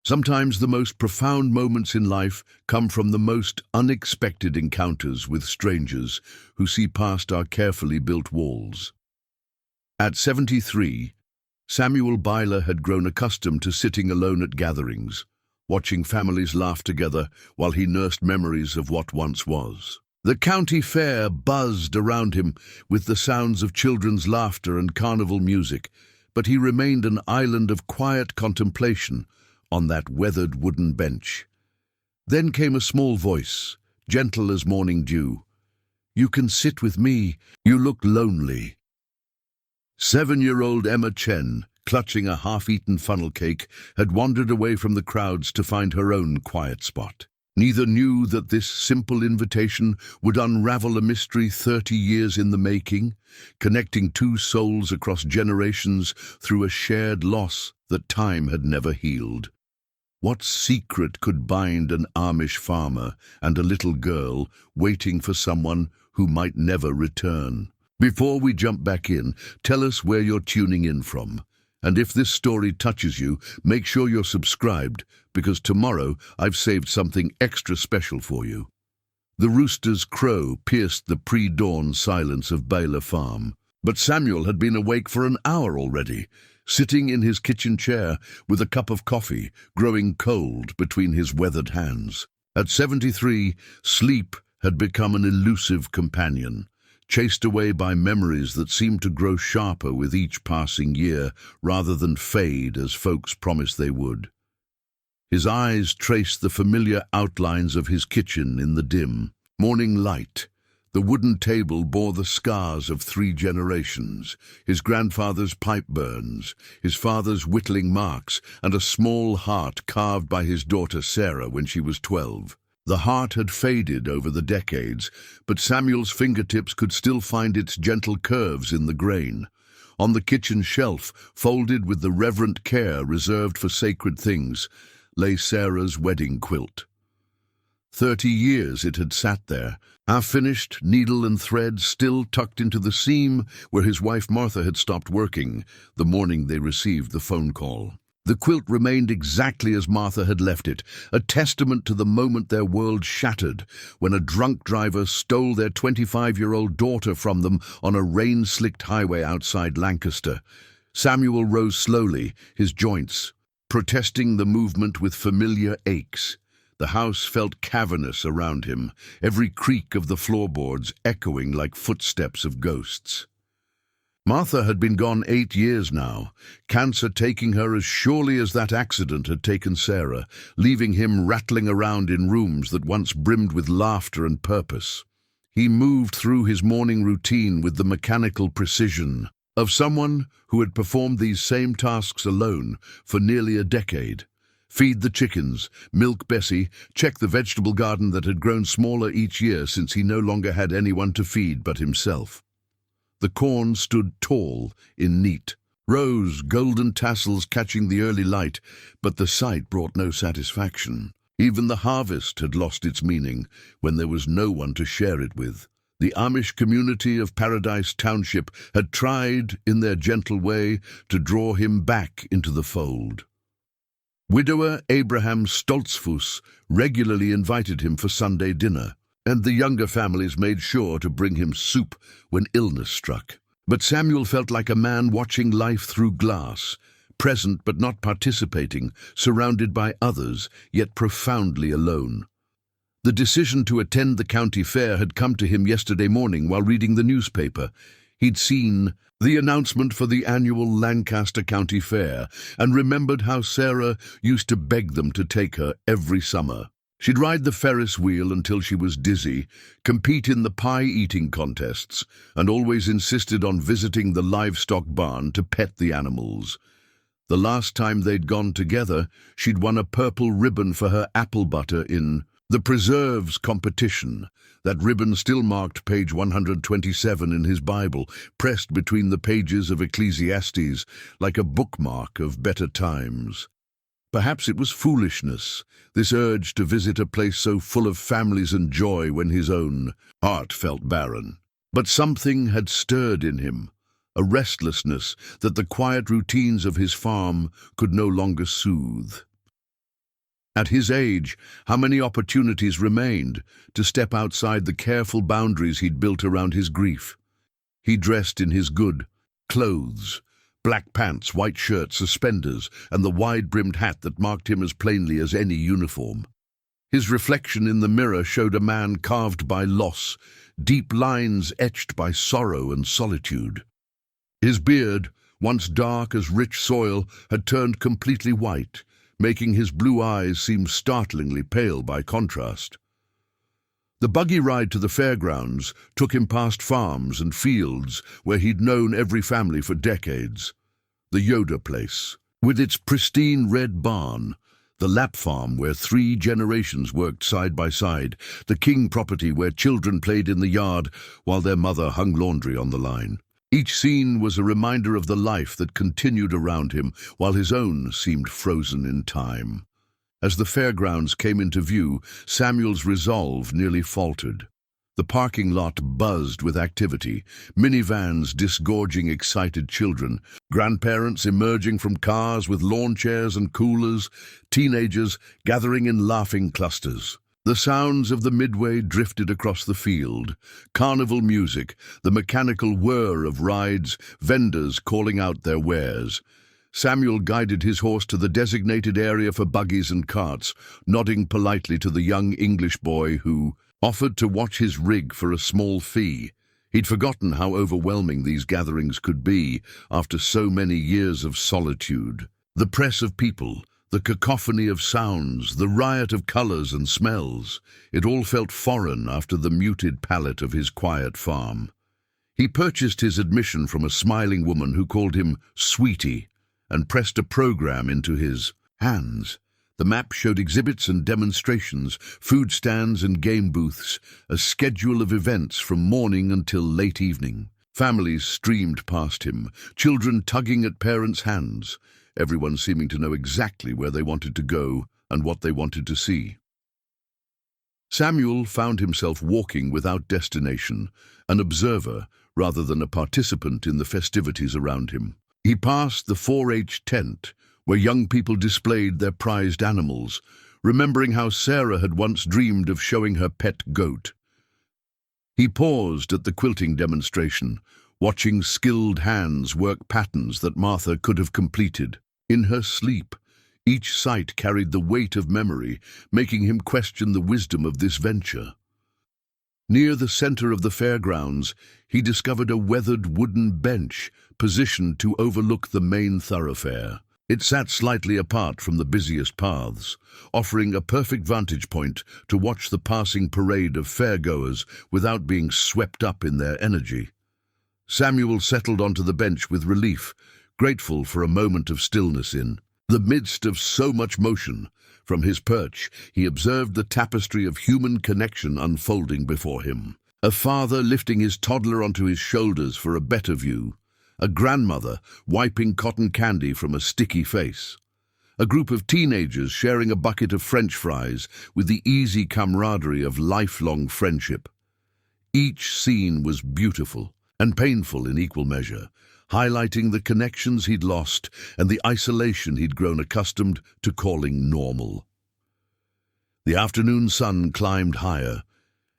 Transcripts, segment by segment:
Sometimes the most profound moments in life come from the most unexpected encounters with strangers who see past our carefully built walls. At 73, Samuel Beiler had grown accustomed to sitting alone at gatherings, watching families laugh together while he nursed memories of what once was. The county fair buzzed around him with the sounds of children's laughter and carnival music, but he remained an island of quiet contemplation on that weathered wooden bench. Then came a small voice, gentle as morning dew. "You can sit with me. You look lonely." 7-year-old Emma Chen, clutching a half-eaten funnel cake, had wandered away from the crowds to find her own quiet spot. Neither knew that this simple invitation would unravel a mystery 30 years in the making, connecting two souls across generations through a shared loss that time had never healed. What secret could bind an Amish farmer and a little girl waiting for someone who might never return? Before we jump back in, tell us where you're tuning in from. And if this story touches you, make sure you're subscribed, because tomorrow I've saved something extra special for you. The rooster's crow pierced the pre-dawn silence of Beiler Farm. But Samuel had been awake for an hour already, sitting in his kitchen chair with a cup of coffee growing cold between his weathered hands. At 73, sleep had become an elusive companion, chased away by memories that seemed to grow sharper with each passing year rather than fade as folks promised they would. His eyes traced the familiar outlines of his kitchen in the dim morning light. The wooden table bore the scars of 3 generations, his grandfather's pipe burns, his father's whittling marks, and a small heart carved by his daughter Sarah when she was 12. The heart had faded over the decades, but Samuel's fingertips could still find its gentle curves in the grain. On the kitchen shelf, folded with the reverent care reserved for sacred things, lay Sarah's wedding quilt. 30 years it had sat there, half-finished, needle and thread still tucked into the seam where his wife Martha had stopped working the morning they received the phone call. The quilt remained exactly as Martha had left it, a testament to the moment their world shattered when a drunk driver stole their 25-year-old daughter from them on a rain-slicked highway outside Lancaster. Samuel rose slowly, his joints protesting the movement with familiar aches. The house felt cavernous around him, every creak of the floorboards echoing like footsteps of ghosts. Martha had been gone 8 years now, cancer taking her as surely as that accident had taken Sarah, leaving him rattling around in rooms that once brimmed with laughter and purpose. He moved through his morning routine with the mechanical precision of someone who had performed these same tasks alone for nearly a decade. Feed the chickens, milk Bessie, check the vegetable garden that had grown smaller each year since he no longer had anyone to feed but himself. The corn stood tall in neat rows, golden tassels catching the early light, but the sight brought no satisfaction. Even the harvest had lost its meaning when there was no one to share it with. The Amish community of Paradise Township had tried, in their gentle way, to draw him back into the fold. Widower Abraham Stoltzfus regularly invited him for Sunday dinner, and the younger families made sure to bring him soup when illness struck. But Samuel felt like a man watching life through glass, present but not participating, surrounded by others, yet profoundly alone. The decision to attend the county fair had come to him yesterday morning while reading the newspaper. He'd seen the announcement for the annual Lancaster County Fair and remembered how Sarah used to beg them to take her every summer. She'd ride the Ferris wheel until she was dizzy, compete in the pie-eating contests, and always insisted on visiting the livestock barn to pet the animals. The last time they'd gone together, she'd won a purple ribbon for her apple butter in the preserves competition. That ribbon still marked page 127 in his Bible, pressed between the pages of Ecclesiastes like a bookmark of better times. Perhaps it was foolishness, this urge to visit a place so full of families and joy when his own heart felt barren. But something had stirred in him, a restlessness that the quiet routines of his farm could no longer soothe. At his age, how many opportunities remained to step outside the careful boundaries he'd built around his grief? He dressed in his good clothes, black pants, white shirt, suspenders, and the wide-brimmed hat that marked him as plainly as any uniform. His reflection in the mirror showed a man carved by loss, deep lines etched by sorrow and solitude. His beard, once dark as rich soil, had turned completely white, making his blue eyes seem startlingly pale by contrast. The buggy ride to the fairgrounds took him past farms and fields where he'd known every family for decades. The Yoder place, with its pristine red barn, the Lapp farm where 3 generations worked side by side, the King property where children played in the yard while their mother hung laundry on the line. Each scene was a reminder of the life that continued around him while his own seemed frozen in time. As the fairgrounds came into view, Samuel's resolve nearly faltered. The parking lot buzzed with activity, minivans disgorging excited children, grandparents emerging from cars with lawn chairs and coolers, teenagers gathering in laughing clusters. The sounds of the midway drifted across the field. Carnival music, the mechanical whir of rides, vendors calling out their wares. Samuel guided his horse to the designated area for buggies and carts, nodding politely to the young English boy who offered to watch his rig for a small fee. He'd forgotten how overwhelming these gatherings could be after so many years of solitude. The press of people, the cacophony of sounds, the riot of colors and smells, it all felt foreign after the muted palate of his quiet farm. He purchased his admission from a smiling woman who called him Sweetie and pressed a program into his hands. The map showed exhibits and demonstrations, food stands and game booths, a schedule of events from morning until late evening. Families streamed past him, children tugging at parents' hands, everyone seeming to know exactly where they wanted to go and what they wanted to see. Samuel found himself walking without destination, an observer rather than a participant in the festivities around him. He passed the 4-H tent, where young people displayed their prized animals, remembering how Sarah had once dreamed of showing her pet goat. He paused at the quilting demonstration, watching skilled hands work patterns that Martha could have completed. In her sleep, each sight carried the weight of memory, making him question the wisdom of this venture. Near the center of the fairgrounds, he discovered a weathered wooden bench positioned to overlook the main thoroughfare. It sat slightly apart from the busiest paths, offering a perfect vantage point to watch the passing parade of fairgoers without being swept up in their energy. Samuel settled onto the bench with relief, grateful for a moment of stillness in the midst of so much motion. From his perch, he observed the tapestry of human connection unfolding before him. A father lifting his toddler onto his shoulders for a better view. A grandmother wiping cotton candy from a sticky face. A group of teenagers sharing a bucket of French fries with the easy camaraderie of lifelong friendship. Each scene was beautiful and painful in equal measure, highlighting the connections he'd lost and the isolation he'd grown accustomed to calling normal. The afternoon sun climbed higher,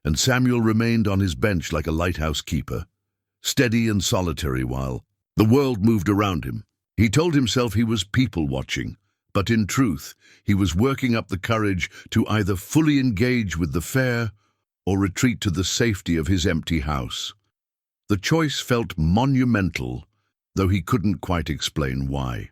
and Samuel remained on his bench like a lighthouse keeper, steady and solitary while the world moved around him. He told himself he was people-watching, but in truth, he was working up the courage to either fully engage with the fair or retreat to the safety of his empty house. The choice felt monumental, though he couldn't quite explain why.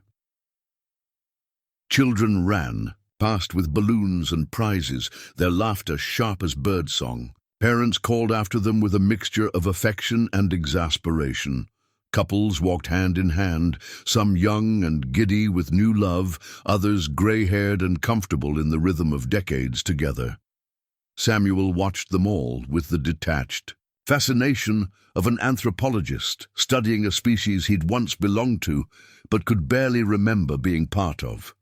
Children ran, past with balloons and prizes, their laughter sharp as birdsong. Parents called after them with a mixture of affection and exasperation. Couples walked hand in hand, some young and giddy with new love, others gray-haired and comfortable in the rhythm of decades together. Samuel watched them all with the detached fascination of an anthropologist studying a species he'd once belonged to, but could barely remember being part of.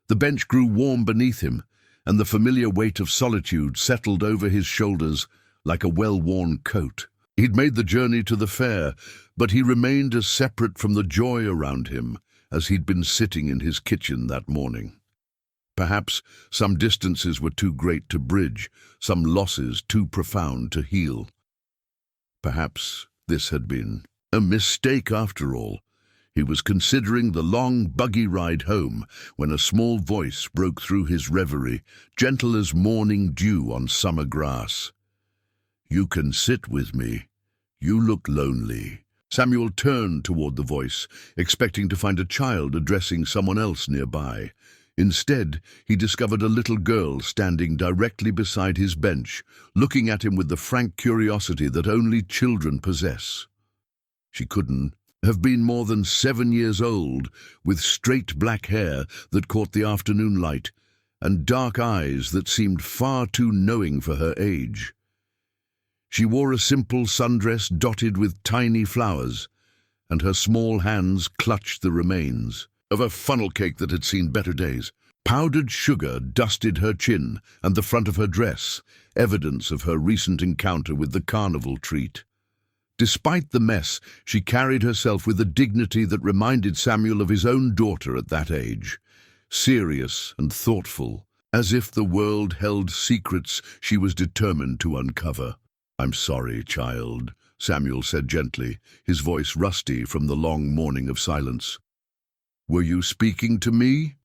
The bench grew warm beneath him, and the familiar weight of solitude settled over his shoulders like a well-worn coat. He'd made the journey to the fair, but he remained as separate from the joy around him as he'd been sitting in his kitchen that morning. Perhaps some distances were too great to bridge, some losses too profound to heal. Perhaps this had been a mistake after all. He was considering the long buggy ride home when a small voice broke through his reverie, gentle as morning dew on summer grass. "You can sit with me. You look lonely." Samuel turned toward the voice, expecting to find a child addressing someone else nearby. Instead, he discovered a little girl standing directly beside his bench, looking at him with the frank curiosity that only children possess. She couldn't have been more than 7 years old, with straight black hair that caught the afternoon light, and dark eyes that seemed far too knowing for her age. She wore a simple sundress dotted with tiny flowers, and her small hands clutched the remains of a funnel cake that had seen better days. Powdered sugar dusted her chin and the front of her dress, evidence of her recent encounter with the carnival treat. Despite the mess, she carried herself with a dignity that reminded Samuel of his own daughter at that age, serious and thoughtful, as if the world held secrets she was determined to uncover. "I'm sorry, child," Samuel said gently, his voice rusty from the long morning of silence. "Were you speaking to me?"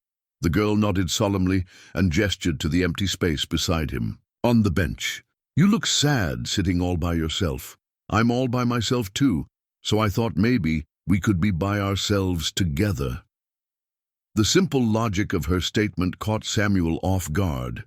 The girl nodded solemnly and gestured to the empty space beside him. "On the bench. You look sad sitting all by yourself. I'm all by myself too, so I thought maybe we could be by ourselves together." The simple logic of her statement caught Samuel off guard.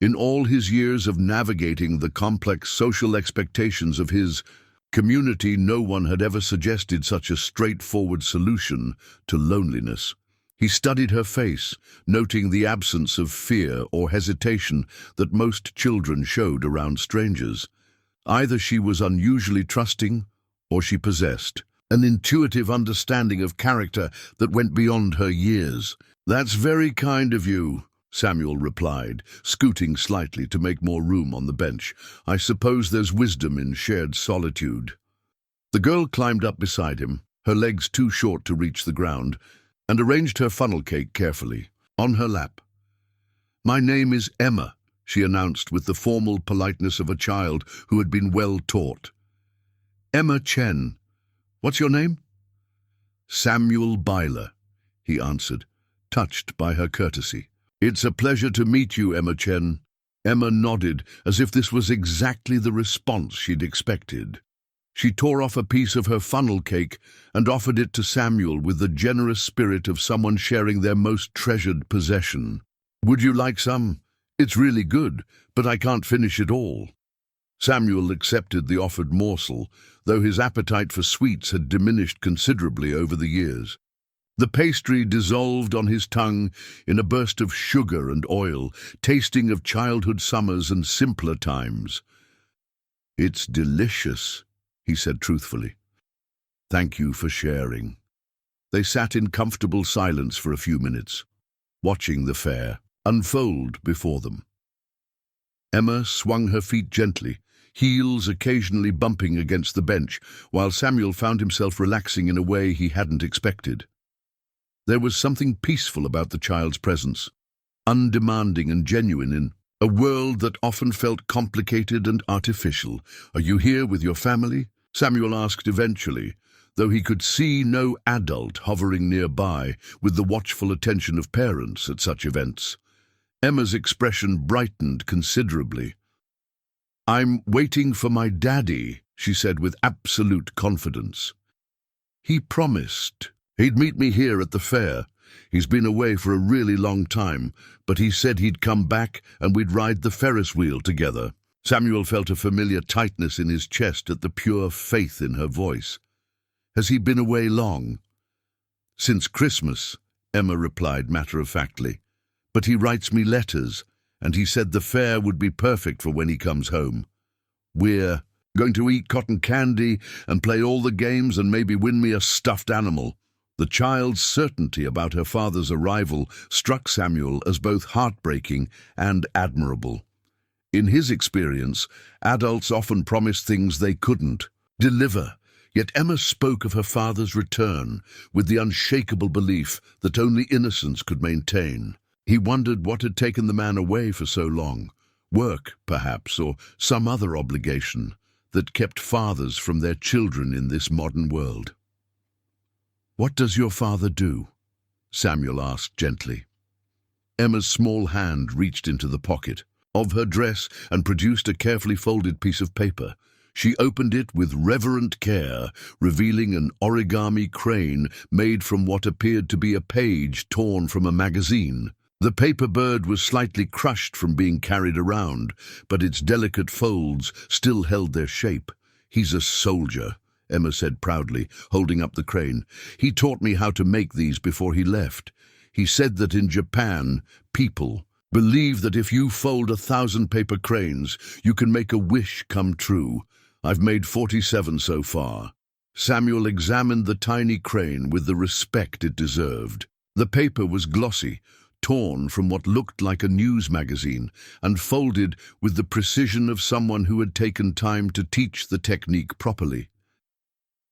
In all his years of navigating the complex social expectations of his community, no one had ever suggested such a straightforward solution to loneliness. He studied her face, noting the absence of fear or hesitation that most children showed around strangers. Either she was unusually trusting, or she possessed an intuitive understanding of character that went beyond her years. "That's very kind of you," Samuel replied, scooting slightly to make more room on the bench. "I suppose there's wisdom in shared solitude." The girl climbed up beside him, her legs too short to reach the ground, and arranged her funnel cake carefully on her lap. "My name is Emma," she announced with the formal politeness of a child who had been well taught. "Emma Chen. What's your name?" "Samuel Beiler," he answered, touched by her courtesy. "It's a pleasure to meet you, Emma Chen." Emma nodded, as if this was exactly the response she'd expected. She tore off a piece of her funnel cake and offered it to Samuel with the generous spirit of someone sharing their most treasured possession. "Would you like some? It's really good, but I can't finish it all." Samuel accepted the offered morsel, though his appetite for sweets had diminished considerably over the years. The pastry dissolved on his tongue in a burst of sugar and oil, tasting of childhood summers and simpler times. "It's delicious," he said truthfully. "Thank you for sharing." They sat in comfortable silence for a few minutes, watching the fare unfold before them. Emma swung her feet gently, heels occasionally bumping against the bench, while Samuel found himself relaxing in a way he hadn't expected. There was something peaceful about the child's presence, undemanding and genuine in a world that often felt complicated and artificial. "Are you here with your family?" Samuel asked eventually, though he could see no adult hovering nearby with the watchful attention of parents at such events. Emma's expression brightened considerably. "I'm waiting for my daddy," she said with absolute confidence. "He promised he'd meet me here at the fair. He's been away for a really long time, but he said he'd come back and we'd ride the Ferris wheel together." Samuel felt a familiar tightness in his chest at the pure faith in her voice. "Has he been away long?" "Since Christmas," Emma replied matter-of-factly. "But he writes me letters, and he said the fair would be perfect for when he comes home. We're going to eat cotton candy and play all the games and maybe win me a stuffed animal." The child's certainty about her father's arrival struck Samuel as both heartbreaking and admirable. In his experience, adults often promise things they couldn't deliver, yet Emma spoke of her father's return with the unshakable belief that only innocence could maintain. He wondered what had taken the man away for so long. Work, perhaps, or some other obligation that kept fathers from their children in this modern world. "What does your father do?" Samuel asked gently. Emma's small hand reached into the pocket of her dress and produced a carefully folded piece of paper. She opened it with reverent care, revealing an origami crane made from what appeared to be a page torn from a magazine. The paper bird was slightly crushed from being carried around, but its delicate folds still held their shape. "He's a soldier," Emma said proudly, holding up the crane. "He taught me how to make these before he left. He said that in Japan, people believe that if you fold 1,000 paper cranes, you can make a wish come true. I've made 47 so far." Samuel examined the tiny crane with the respect it deserved. The paper was glossy, torn from what looked like a news magazine, and folded with the precision of someone who had taken time to teach the technique properly.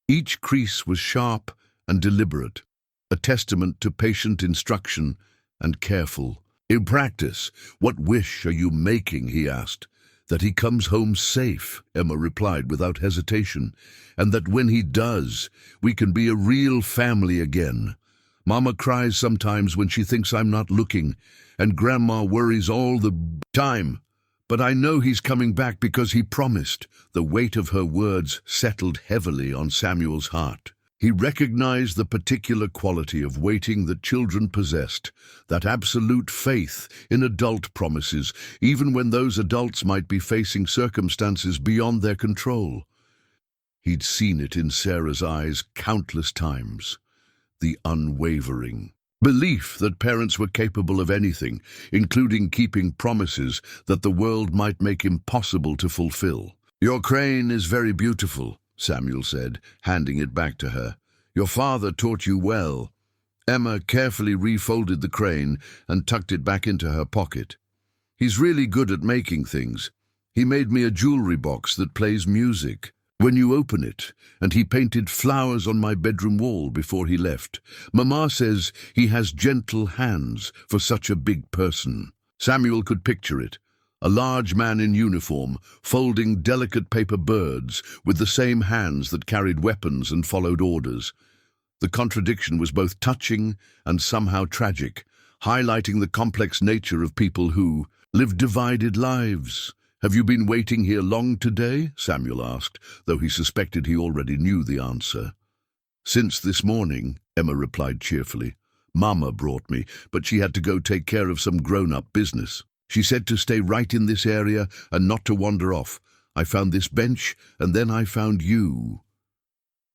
Each crease was sharp and deliberate, a testament to patient instruction and careful. "In practice, what wish are you making?" he asked. "That he comes home safe," Emma replied without hesitation, "and that when he does, we can be a real family again. Mama cries sometimes when she thinks I'm not looking, and Grandma worries all the time. But I know he's coming back because he promised." The weight of her words settled heavily on Samuel's heart. He recognized the particular quality of waiting that children possessed, that absolute faith in adult promises, even when those adults might be facing circumstances beyond their control. He'd seen it in Sarah's eyes countless times. The unwavering belief that parents were capable of anything, including keeping promises that the world might make impossible to fulfill. "Your crane is very beautiful," Samuel said, handing it back to her. "Your father taught you well." Emma carefully refolded the crane and tucked it back into her pocket. "He's really good at making things. He made me a jewelry box that plays music when you open it, and he painted flowers on my bedroom wall before he left. Mama says he has gentle hands for such a big person." Samuel could picture it. A large man in uniform, folding delicate paper birds with the same hands that carried weapons and followed orders. The contradiction was both touching and somehow tragic, highlighting the complex nature of people who live divided lives. "Have you been waiting here long today?" Samuel asked, though he suspected he already knew the answer. "Since this morning," Emma replied cheerfully. "Mama brought me, but she had to go take care of some grown-up business. She said to stay right in this area and not to wander off. I found this bench, and then I found you."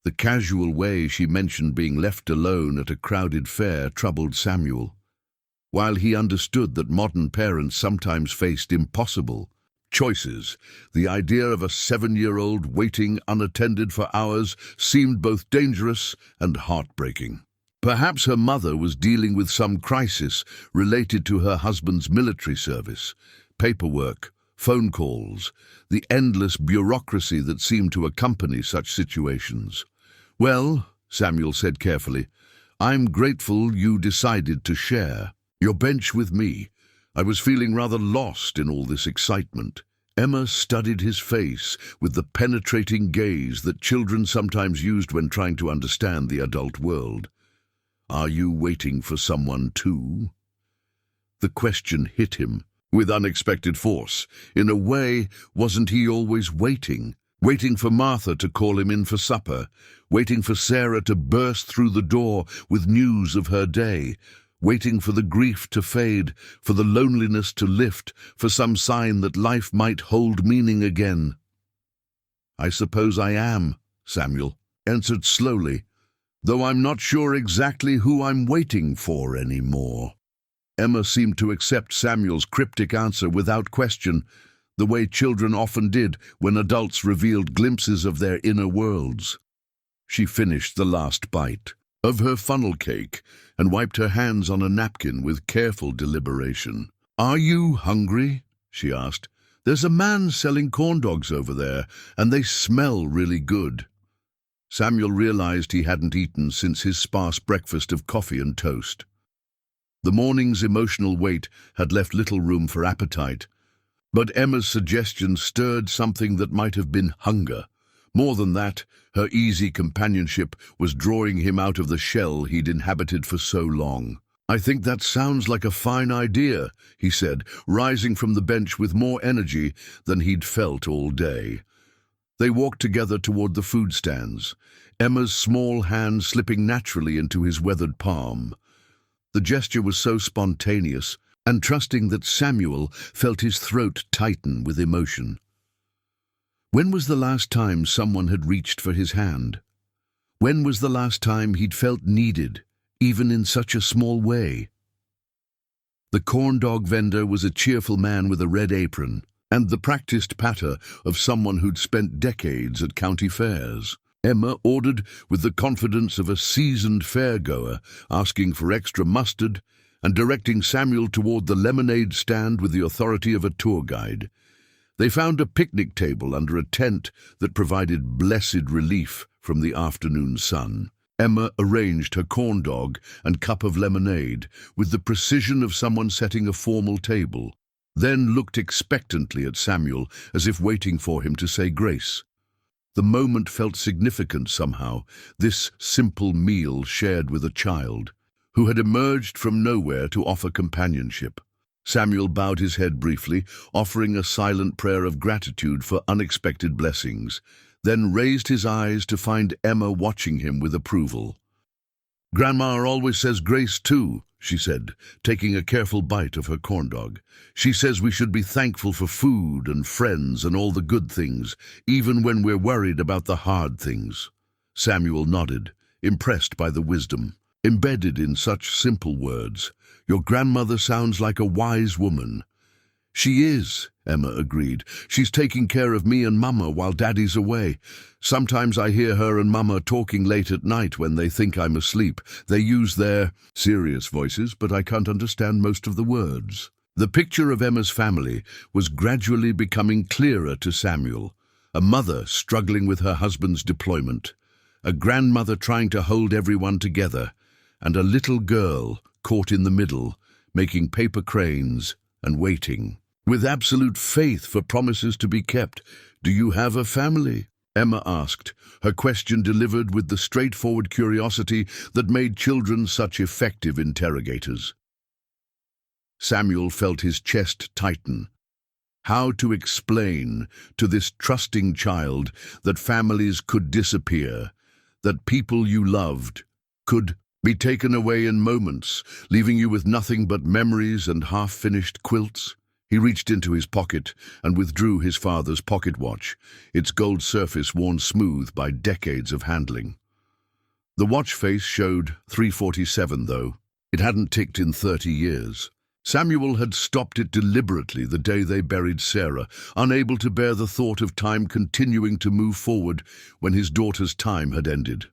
The casual way she mentioned being left alone at a crowded fair troubled Samuel. While he understood that modern parents sometimes faced impossible choices, the idea of a 7-year-old waiting unattended for hours seemed both dangerous and heartbreaking. Perhaps her mother was dealing with some crisis related to her husband's military service, paperwork, phone calls, the endless bureaucracy that seemed to accompany such situations. "Well," Samuel said carefully, "I'm grateful you decided to share your bench with me. I was feeling rather lost in all this excitement." Emma studied his face with the penetrating gaze that children sometimes used when trying to understand the adult world. "Are you waiting for someone too?" The question hit him with unexpected force. In a way, wasn't he always waiting? Waiting for Martha to call him in for supper, waiting for Sarah to burst through the door with news of her day, waiting for the grief to fade, for the loneliness to lift, for some sign that life might hold meaning again. "I suppose I am," Samuel answered slowly, "though I'm not sure exactly who I'm waiting for anymore." Emma seemed to accept Samuel's cryptic answer without question, the way children often did when adults revealed glimpses of their inner worlds. She finished the last bite of her funnel cake and wiped her hands on a napkin with careful deliberation. "Are you hungry?" she asked. "There's a man selling corn dogs over there, and they smell really good." Samuel realized he hadn't eaten since his sparse breakfast of coffee and toast. The morning's emotional weight had left little room for appetite, but Emma's suggestion stirred something that might have been hunger. More than that, her easy companionship was drawing him out of the shell he'd inhabited for so long. "I think that sounds like a fine idea," he said, rising from the bench with more energy than he'd felt all day. They walked together toward the food stands, Emma's small hand slipping naturally into his weathered palm. The gesture was so spontaneous and trusting that Samuel felt his throat tighten with emotion. When was the last time someone had reached for his hand? When was the last time he'd felt needed, even in such a small way? The corn dog vendor was a cheerful man with a red apron, and the practiced patter of someone who'd spent decades at county fairs. Emma ordered with the confidence of a seasoned fairgoer, asking for extra mustard and directing Samuel toward the lemonade stand with the authority of a tour guide. They found a picnic table under a tent that provided blessed relief from the afternoon sun. Emma arranged her corn dog and cup of lemonade with the precision of someone setting a formal table, then looked expectantly at Samuel as if waiting for him to say grace. The moment felt significant somehow, this simple meal shared with a child who had emerged from nowhere to offer companionship. Samuel bowed his head briefly, offering a silent prayer of gratitude for unexpected blessings, then raised his eyes to find Emma watching him with approval. "Grandma always says grace too," she said, taking a careful bite of her corn dog. "She says we should be thankful for food and friends and all the good things, even when we're worried about the hard things." Samuel nodded, impressed by the wisdom embedded in such simple words. "Your grandmother sounds like a wise woman." "She is," Emma agreed. "She's taking care of me and Mama while Daddy's away. Sometimes I hear her and Mama talking late at night when they think I'm asleep. They use their serious voices, but I can't understand most of the words." The picture of Emma's family was gradually becoming clearer to Samuel. A mother struggling with her husband's deployment, a grandmother trying to hold everyone together, and a little girl caught in the middle, making paper cranes and waiting, with absolute faith for promises to be kept. "Do you have a family?" Emma asked, her question delivered with the straightforward curiosity that made children such effective interrogators. Samuel felt his chest tighten. How to explain to this trusting child that families could disappear, that people you loved could be taken away in moments, leaving you with nothing but memories and half-finished quilts? He reached into his pocket and withdrew his father's pocket watch, its gold surface worn smooth by decades of handling. The watch face showed 3:47, though. It hadn't ticked in 30 years. Samuel had stopped it deliberately the day they buried Sarah, unable to bear the thought of time continuing to move forward when his daughter's time had ended.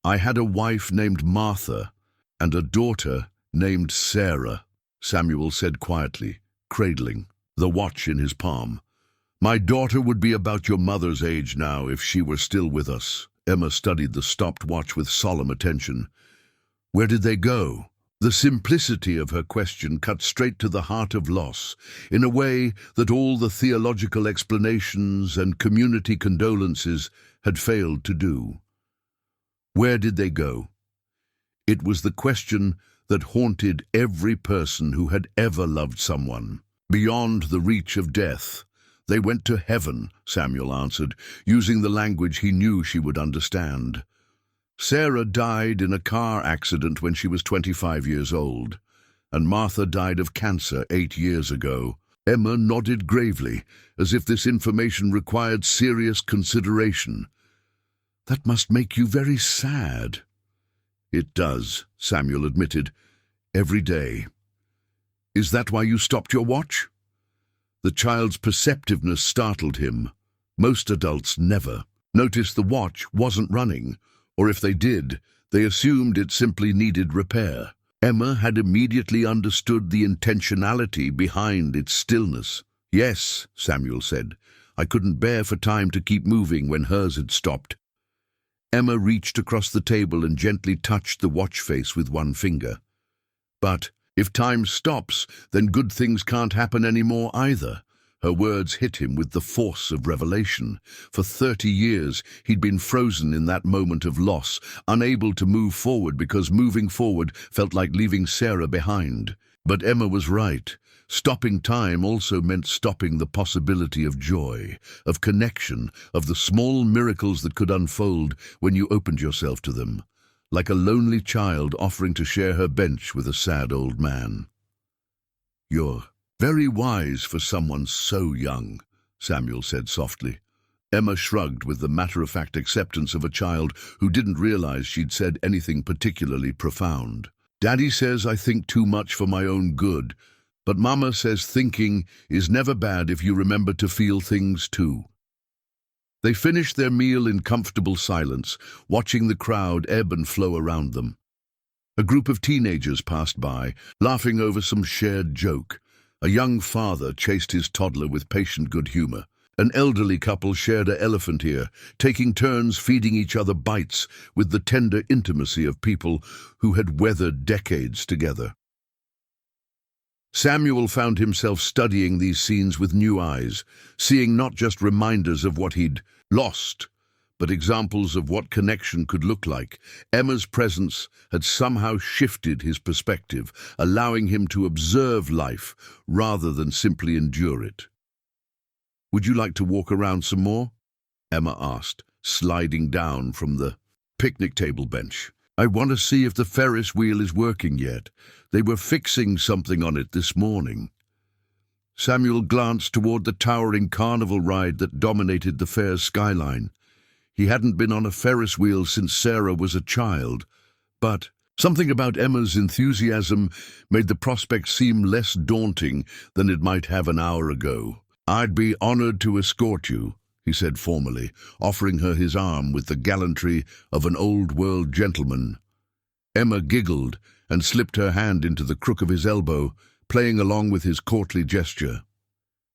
"I had a wife named Martha and a daughter named Sarah," Samuel said quietly, cradling the watch in his palm. "My daughter would be about your mother's age now if she were still with us." Emma studied the stopped watch with solemn attention. "Where did they go?" The simplicity of her question cut straight to the heart of loss, in a way that all the theological explanations and community condolences had failed to do. Where did they go? It was the question that haunted every person who had ever loved someone. Beyond the reach of death. "They went to heaven," Samuel answered, using the language he knew she would understand. "Sarah died in a car accident when she was 25 years old, and Martha died of cancer 8 years ago." Emma nodded gravely, as if this information required serious consideration. "That must make you very sad." "It does," Samuel admitted. "Every day." "Is that why you stopped your watch?" The child's perceptiveness startled him. Most adults never. Noticed the watch wasn't running, or if they did, they assumed it simply needed repair. Emma had immediately understood the intentionality behind its stillness. "Yes," Samuel said. "I couldn't bear for time to keep moving when hers had stopped." Emma reached across the table and gently touched the watch face with one finger. "But If time stops, then good things can't happen anymore either. Her words hit him with the force of revelation. For 30 years, he'd been frozen in that moment of loss, unable to move forward because moving forward felt like leaving Sarah behind. But Emma was right. Stopping time also meant stopping the possibility of joy, of connection, of the small miracles that could unfold when you opened yourself to them, like a lonely child offering to share her bench with a sad old man. "You're very wise for someone so young," Samuel said softly. Emma shrugged with the matter-of-fact acceptance of a child who didn't realize she'd said anything particularly profound. "Daddy says I think too much for my own good, but Mama says thinking is never bad if you remember to feel things too." They finished their meal in comfortable silence, watching the crowd ebb and flow around them. A group of teenagers passed by, laughing over some shared joke. A young father chased his toddler with patient good humor. An elderly couple shared an elephant ear, taking turns feeding each other bites with the tender intimacy of people who had weathered decades together. Samuel found himself studying these scenes with new eyes, seeing not just reminders of what he'd lost, but examples of what connection could look like. Emma's presence had somehow shifted his perspective, allowing him to observe life rather than simply endure it. "Would you like to walk around some more?" Emma asked, sliding down from the picnic table bench. "I want to see if the Ferris wheel is working yet. They were fixing something on it this morning." Samuel glanced toward the towering carnival ride that dominated the fair's skyline. He hadn't been on a Ferris wheel since Sarah was a child, but something about Emma's enthusiasm made the prospect seem less daunting than it might have an hour ago. "I'd be honored to escort you," he said formally, offering her his arm with the gallantry of an old-world gentleman. Emma giggled and slipped her hand into the crook of his elbow, playing along with his courtly gesture.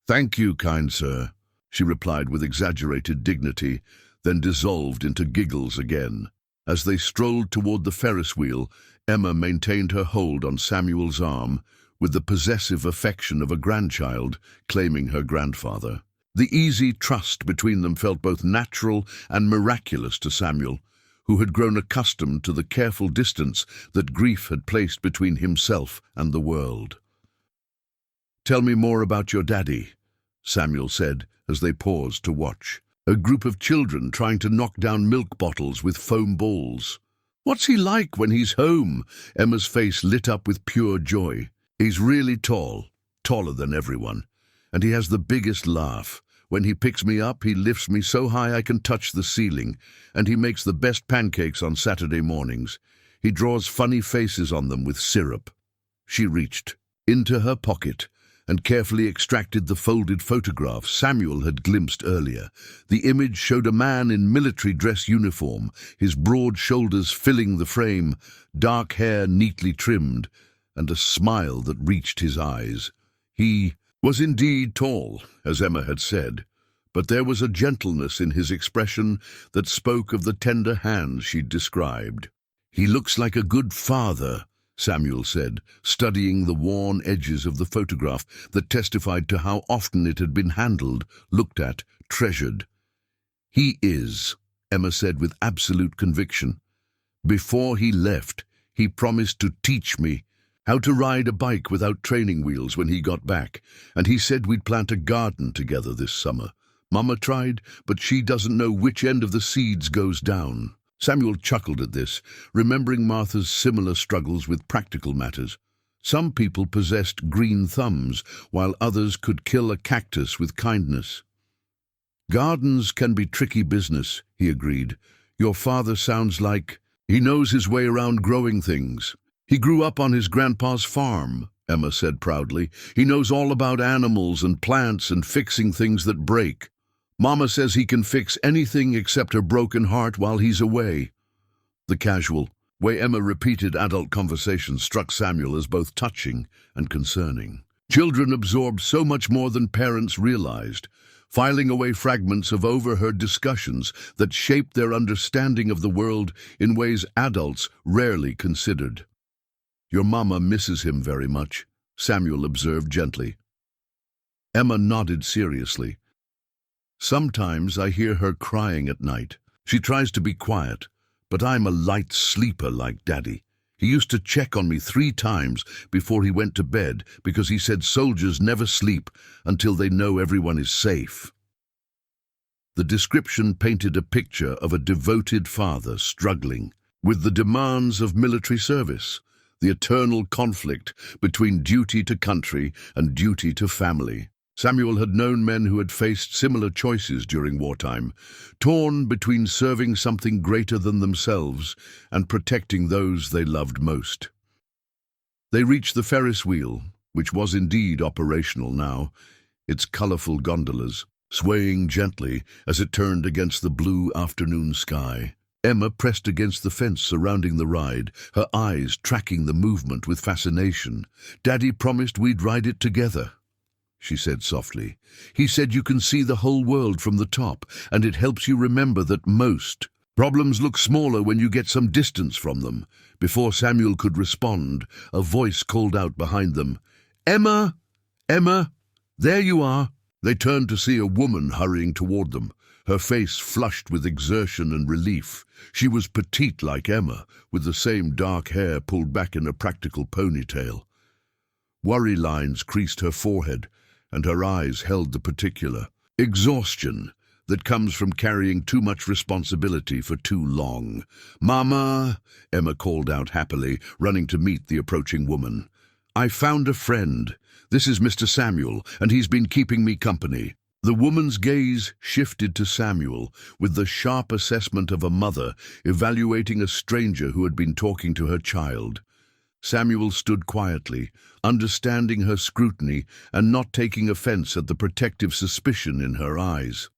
"Thank you, kind sir," she replied with exaggerated dignity, then dissolved into giggles again. As they strolled toward the Ferris wheel, Emma maintained her hold on Samuel's arm with the possessive affection of a grandchild claiming her grandfather. The easy trust between them felt both natural and miraculous to Samuel, who had grown accustomed to the careful distance that grief had placed between himself and the world. "Tell me more about your daddy," Samuel said as they paused to watch. A group of children trying to knock down milk bottles with foam balls. "What's he like when he's home?" Emma's face lit up with pure joy. "He's really tall, taller than everyone, and he has the biggest laugh. When he picks me up, he lifts me so high I can touch the ceiling, and he makes the best pancakes on Saturday mornings. He draws funny faces on them with syrup." She reached into her pocket and carefully extracted the folded photograph Samuel had glimpsed earlier. The image showed a man in military dress uniform, his broad shoulders filling the frame, dark hair neatly trimmed, and a smile that reached his eyes. He was indeed tall, as Emma had said, but there was a gentleness in his expression that spoke of the tender hands she'd described. "He looks like a good father," Samuel said, studying the worn edges of the photograph that testified to how often it had been handled, looked at, treasured. "He is," Emma said with absolute conviction. "Before he left, he promised to teach me how to ride a bike without training wheels when he got back, and he said we'd plant a garden together this summer. Mama tried, but she doesn't know which end of the seeds goes down." Samuel chuckled at this, remembering Martha's similar struggles with practical matters. Some people possessed green thumbs, while others could kill a cactus with kindness. "Gardens can be tricky business," he agreed. "Your father sounds like he knows his way around growing things." "He grew up on his grandpa's farm," Emma said proudly. "He knows all about animals and plants and fixing things that break. Mama says he can fix anything except her broken heart while he's away." The casual way Emma repeated adult conversation struck Samuel as both touching and concerning. Children absorbed so much more than parents realized, filing away fragments of overheard discussions that shaped their understanding of the world in ways adults rarely considered. Your mama misses him very much, Samuel observed gently. Emma nodded seriously. Sometimes I hear her crying at night. She tries to be quiet, but I'm a light sleeper like Daddy. He used to check on me 3 times before he went to bed because he said soldiers never sleep until they know everyone is safe. The description painted a picture of a devoted father struggling with the demands of military service, the eternal conflict between duty to country and duty to family. Samuel had known men who had faced similar choices during wartime, torn between serving something greater than themselves and protecting those they loved most. They reached the Ferris wheel, which was indeed operational now, its colorful gondolas swaying gently as it turned against the blue afternoon sky. Emma pressed against the fence surrounding the ride, her eyes tracking the movement with fascination. "Daddy promised we'd ride it together," she said softly. "He said you can see the whole world from the top, and it helps you remember that most problems look smaller when you get some distance from them." Before Samuel could respond, a voice called out behind them, "Emma! Emma! There you are!" They turned to see a woman hurrying toward them, her face flushed with exertion and relief. She was petite like Emma, with the same dark hair pulled back in a practical ponytail. Worry lines creased her forehead, and her eyes held the particular exhaustion that comes from carrying too much responsibility for too long. "Mama," Emma called out happily, running to meet the approaching woman. "I found a friend. This is Mr. Samuel, and he's been keeping me company." The woman's gaze shifted to Samuel with the sharp assessment of a mother evaluating a stranger who had been talking to her child. Samuel stood quietly, understanding her scrutiny and not taking offense at the protective suspicion in her eyes.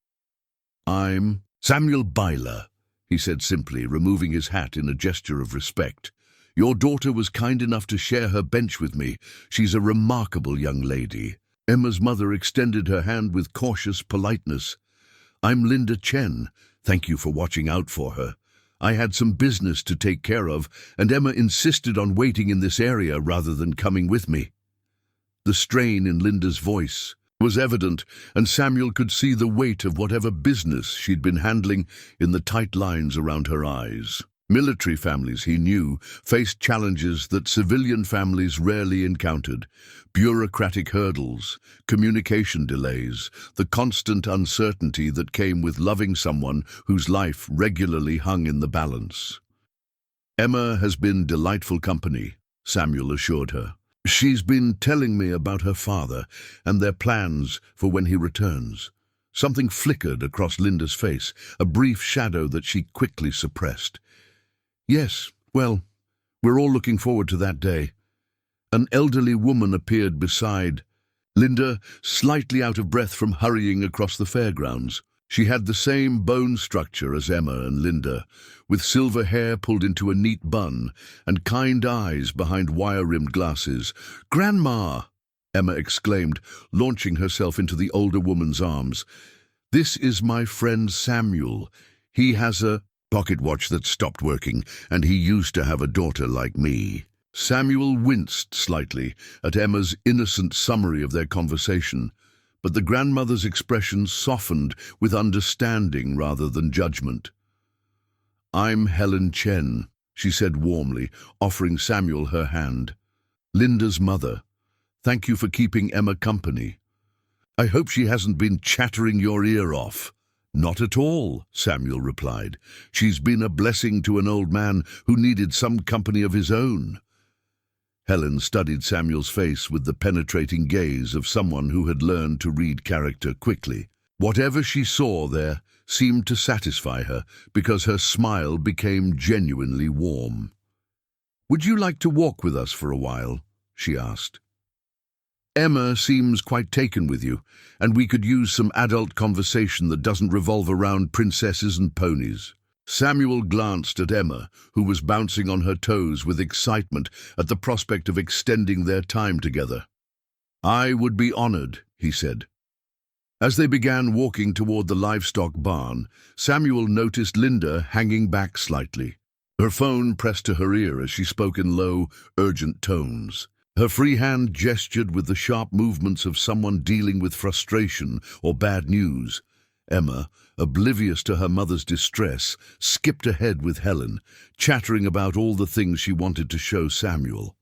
"I'm Samuel Beiler," he said simply, removing his hat in a gesture of respect. "Your daughter was kind enough to share her bench with me. She's a remarkable young lady." Emma's mother extended her hand with cautious politeness. "I'm Linda Chen. Thank you for watching out for her. I had some business to take care of, and Emma insisted on waiting in this area rather than coming with me." The strain in Linda's voice was evident, and Samuel could see the weight of whatever business she'd been handling in the tight lines around her eyes. Military families, he knew, faced challenges that civilian families rarely encountered: bureaucratic hurdles, communication delays, the constant uncertainty that came with loving someone whose life regularly hung in the balance. "Emma has been delightful company," Samuel assured her. "She's been telling me about her father and their plans for when he returns." Something flickered across Linda's face, a brief shadow that she quickly suppressed. "Yes, well, we're all looking forward to that day." An elderly woman appeared beside Linda, slightly out of breath from hurrying across the fairgrounds. She had the same bone structure as Emma and Linda, with silver hair pulled into a neat bun and kind eyes behind wire-rimmed glasses. "Grandma!" Emma exclaimed, launching herself into the older woman's arms. "This is my friend Samuel. He has a pocket watch that stopped working, and he used to have a daughter like me." Samuel winced slightly at Emma's innocent summary of their conversation, but the grandmother's expression softened with understanding rather than judgment. "I'm Helen Chen," she said warmly, offering Samuel her hand. "Linda's mother. Thank you for keeping Emma company. I hope she hasn't been chattering your ear off." "Not at all," Samuel replied. "She's been a blessing to an old man who needed some company of his own." Helen studied Samuel's face with the penetrating gaze of someone who had learned to read character quickly. Whatever she saw there seemed to satisfy her, because her smile became genuinely warm. "Would you like to walk with us for a while?" she asked. "Emma seems quite taken with you, and we could use some adult conversation that doesn't revolve around princesses and ponies." Samuel glanced at Emma, who was bouncing on her toes with excitement at the prospect of extending their time together. "I would be honored," he said. As they began walking toward the livestock barn, Samuel noticed Linda hanging back slightly. Her phone pressed to her ear as she spoke in low, urgent tones. Her free hand gestured with the sharp movements of someone dealing with frustration or bad news. Emma, oblivious to her mother's distress, skipped ahead with Helen, chattering about all the things she wanted to show Samuel.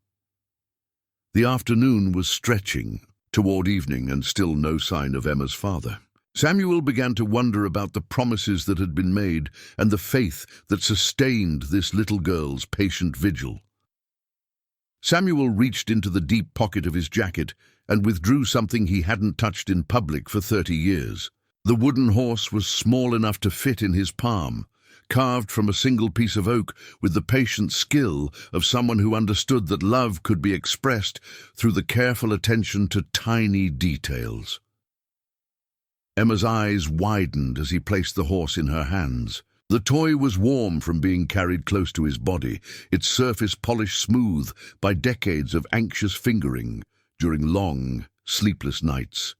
The afternoon was stretching toward evening and still no sign of Emma's father. Samuel began to wonder about the promises that had been made and the faith that sustained this little girl's patient vigil. Samuel reached into the deep pocket of his jacket and withdrew something he hadn't touched in public for 30 years. The wooden horse was small enough to fit in his palm, carved from a single piece of oak with the patient skill of someone who understood that love could be expressed through the careful attention to tiny details. Emma's eyes widened as he placed the horse in her hands. The toy was warm from being carried close to his body, its surface polished smooth by decades of anxious fingering during long, sleepless nights.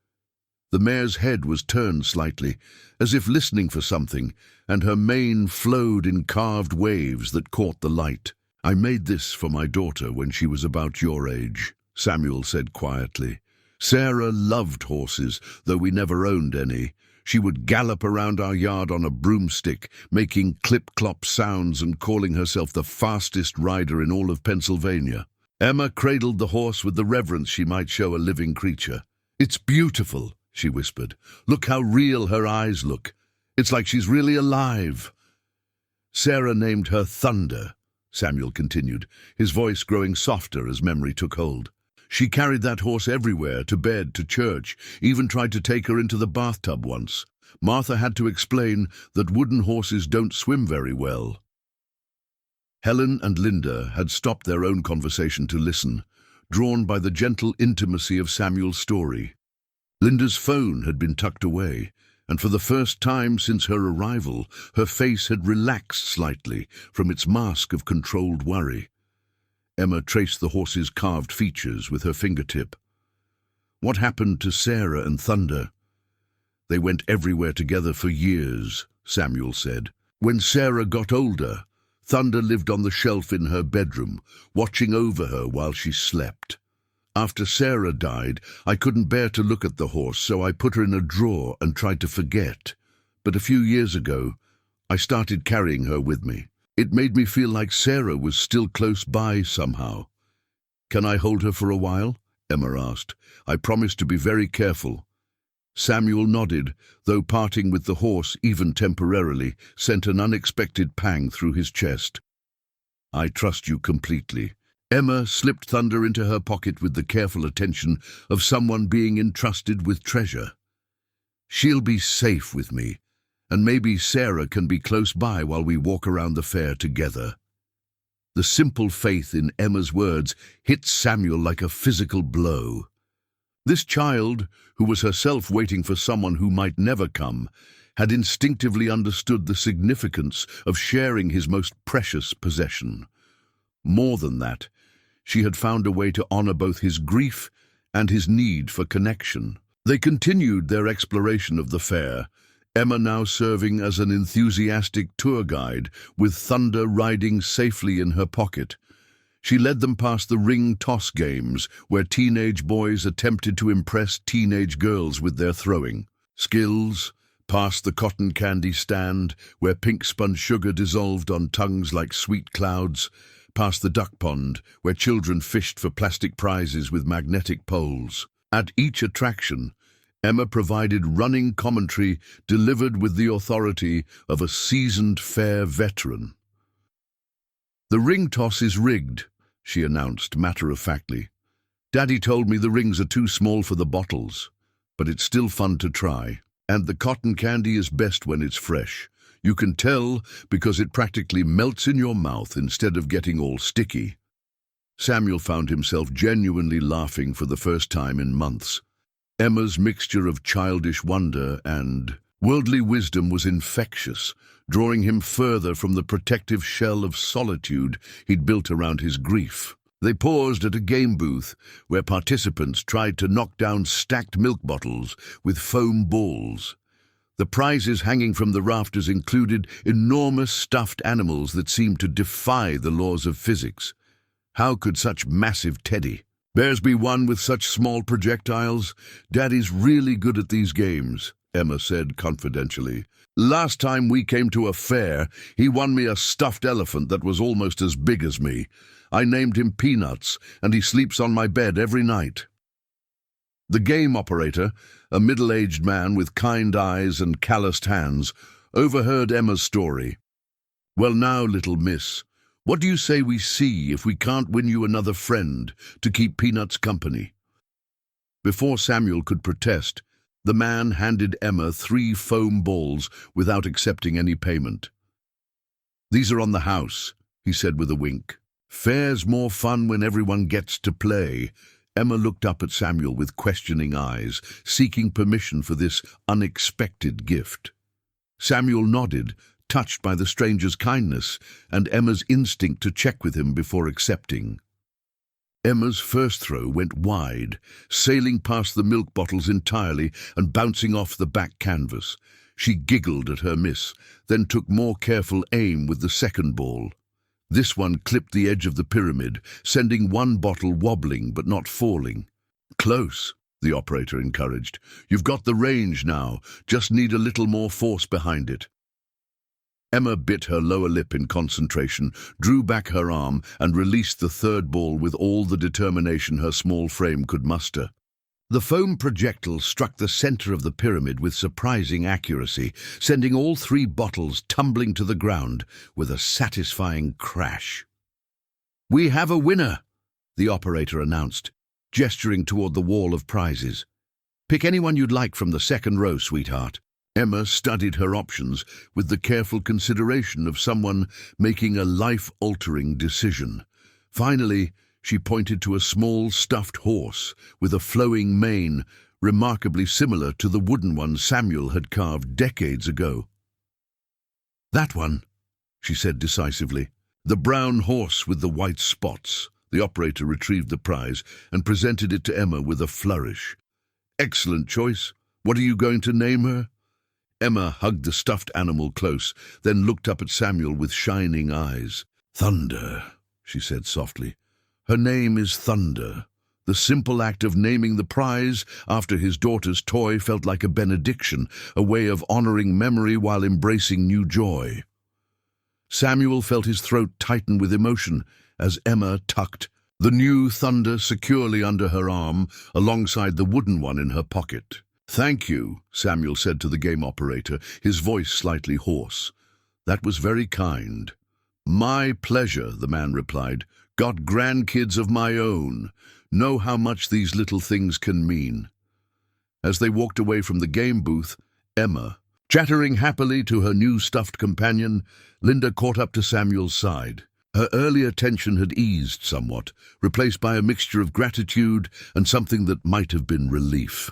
The mare's head was turned slightly, as if listening for something, and her mane flowed in carved waves that caught the light. "I made this for my daughter when she was about your age," Samuel said quietly. "Sarah loved horses, though we never owned any. She would gallop around our yard on a broomstick, making clip-clop sounds and calling herself the fastest rider in all of Pennsylvania." Emma cradled the horse with the reverence she might show a living creature. "It's beautiful," she whispered. "Look how real her eyes look. It's like she's really alive." "Sarah named her Thunder," Samuel continued, his voice growing softer as memory took hold. "She carried that horse everywhere, to bed, to church, even tried to take her into the bathtub once. Martha had to explain that wooden horses don't swim very well." Helen and Linda had stopped their own conversation to listen, drawn by the gentle intimacy of Samuel's story. Linda's phone had been tucked away, and for the first time since her arrival, her face had relaxed slightly from its mask of controlled worry. Emma traced the horse's carved features with her fingertip. "What happened to Sarah and Thunder?" "They went everywhere together for years," Samuel said. "When Sarah got older, Thunder lived on the shelf in her bedroom, watching over her while she slept. After Sarah died, I couldn't bear to look at the horse, so I put her in a drawer and tried to forget. But a few years ago, I started carrying her with me. It made me feel like Sarah was still close by somehow." "Can I hold her for a while?" Emma asked. "I promise to be very careful." Samuel nodded, though parting with the horse, even temporarily, sent an unexpected pang through his chest. "I trust you completely." Emma slipped Thunder into her pocket with the careful attention of someone being entrusted with treasure. "She'll be safe with me, and maybe Sarah can be close by while we walk around the fair together." The simple faith in Emma's words hit Samuel like a physical blow. This child, who was herself waiting for someone who might never come, had instinctively understood the significance of sharing his most precious possession. More than that, she had found a way to honor both his grief and his need for connection. They continued their exploration of the fair, Emma now serving as an enthusiastic tour guide, with Thunder riding safely in her pocket. She led them past the ring toss games, where teenage boys attempted to impress teenage girls with their throwing skills, past the cotton candy stand, where pink spun sugar dissolved on tongues like sweet clouds, past the duck pond, where children fished for plastic prizes with magnetic poles. At each attraction, Emma provided running commentary delivered with the authority of a seasoned fair veteran. "The ring toss is rigged," she announced matter-of-factly. "Daddy told me the rings are too small for the bottles, but it's still fun to try. And the cotton candy is best when it's fresh. You can tell because it practically melts in your mouth instead of getting all sticky." Samuel found himself genuinely laughing for the first time in months. Emma's mixture of childish wonder and worldly wisdom was infectious, drawing him further from the protective shell of solitude he'd built around his grief. They paused at a game booth where participants tried to knock down stacked milk bottles with foam balls. The prizes hanging from the rafters included enormous stuffed animals that seemed to defy the laws of physics. How could such massive teddy bears be won with such small projectiles? Daddy's really good at these games, Emma said confidentially. Last time we came to a fair, he won me a stuffed elephant that was almost as big as me. I named him Peanuts, and he sleeps on my bed every night. The game operator, a middle-aged man with kind eyes and calloused hands, overheard Emma's story. Well now, little miss, what do you say we see if we can't win you another friend to keep Peanuts company? Before Samuel could protest, the man handed Emma 3 foam balls without accepting any payment. These are on the house, he said with a wink. Fair's more fun when everyone gets to play. Emma looked up at Samuel with questioning eyes, seeking permission for this unexpected gift. Samuel nodded, touched by the stranger's kindness and Emma's instinct to check with him before accepting. Emma's first throw went wide, sailing past the milk bottles entirely and bouncing off the back canvas. She giggled at her miss, then took more careful aim with the second ball. This one clipped the edge of the pyramid, sending one bottle wobbling but not falling. Close, the operator encouraged. You've got the range now, just need a little more force behind it. Emma bit her lower lip in concentration, drew back her arm, and released the third ball with all the determination her small frame could muster. The foam projectile struck the center of the pyramid with surprising accuracy, sending all 3 bottles tumbling to the ground with a satisfying crash. "We have a winner," the operator announced, gesturing toward the wall of prizes. "Pick anyone you'd like from the second row, sweetheart." Emma studied her options with the careful consideration of someone making a life-altering decision. Finally, she pointed to a small stuffed horse with a flowing mane, remarkably similar to the wooden one Samuel had carved decades ago. "That one," she said decisively. "The brown horse with the white spots." The operator retrieved the prize and presented it to Emma with a flourish. "Excellent choice. What are you going to name her?" Emma hugged the stuffed animal close, then looked up at Samuel with shining eyes. "Thunder," she said softly. "Her name is Thunder." The simple act of naming the prize after his daughter's toy felt like a benediction, a way of honoring memory while embracing new joy. Samuel felt his throat tighten with emotion as Emma tucked the new Thunder securely under her arm alongside the wooden one in her pocket. "Thank you," Samuel said to the game operator, his voice slightly hoarse. "That was very kind." "My pleasure," the man replied. "Got grandkids of my own. Know how much these little things can mean." As they walked away from the game booth, Emma, chattering happily to her new stuffed companion, Linda caught up to Samuel's side. Her earlier tension had eased somewhat, replaced by a mixture of gratitude and something that might have been relief.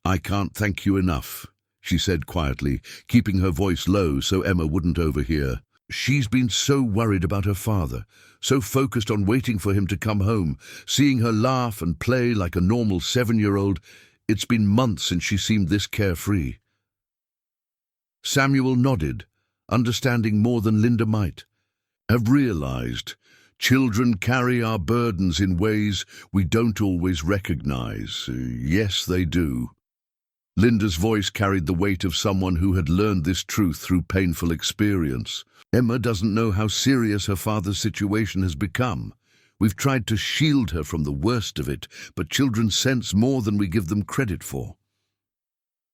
"I can't thank you enough," she said quietly, keeping her voice low so Emma wouldn't overhear. "She's been so worried about her father, so focused on waiting for him to come home, seeing her laugh and play like a normal 7-year-old. It's been months since she seemed this carefree." Samuel nodded, understanding more than Linda might. "Have realized children carry our burdens in ways we don't always recognize. Yes, they do." Linda's voice carried the weight of someone who had learned this truth through painful experience. "Emma doesn't know how serious her father's situation has become. We've tried to shield her from the worst of it, but children sense more than we give them credit for."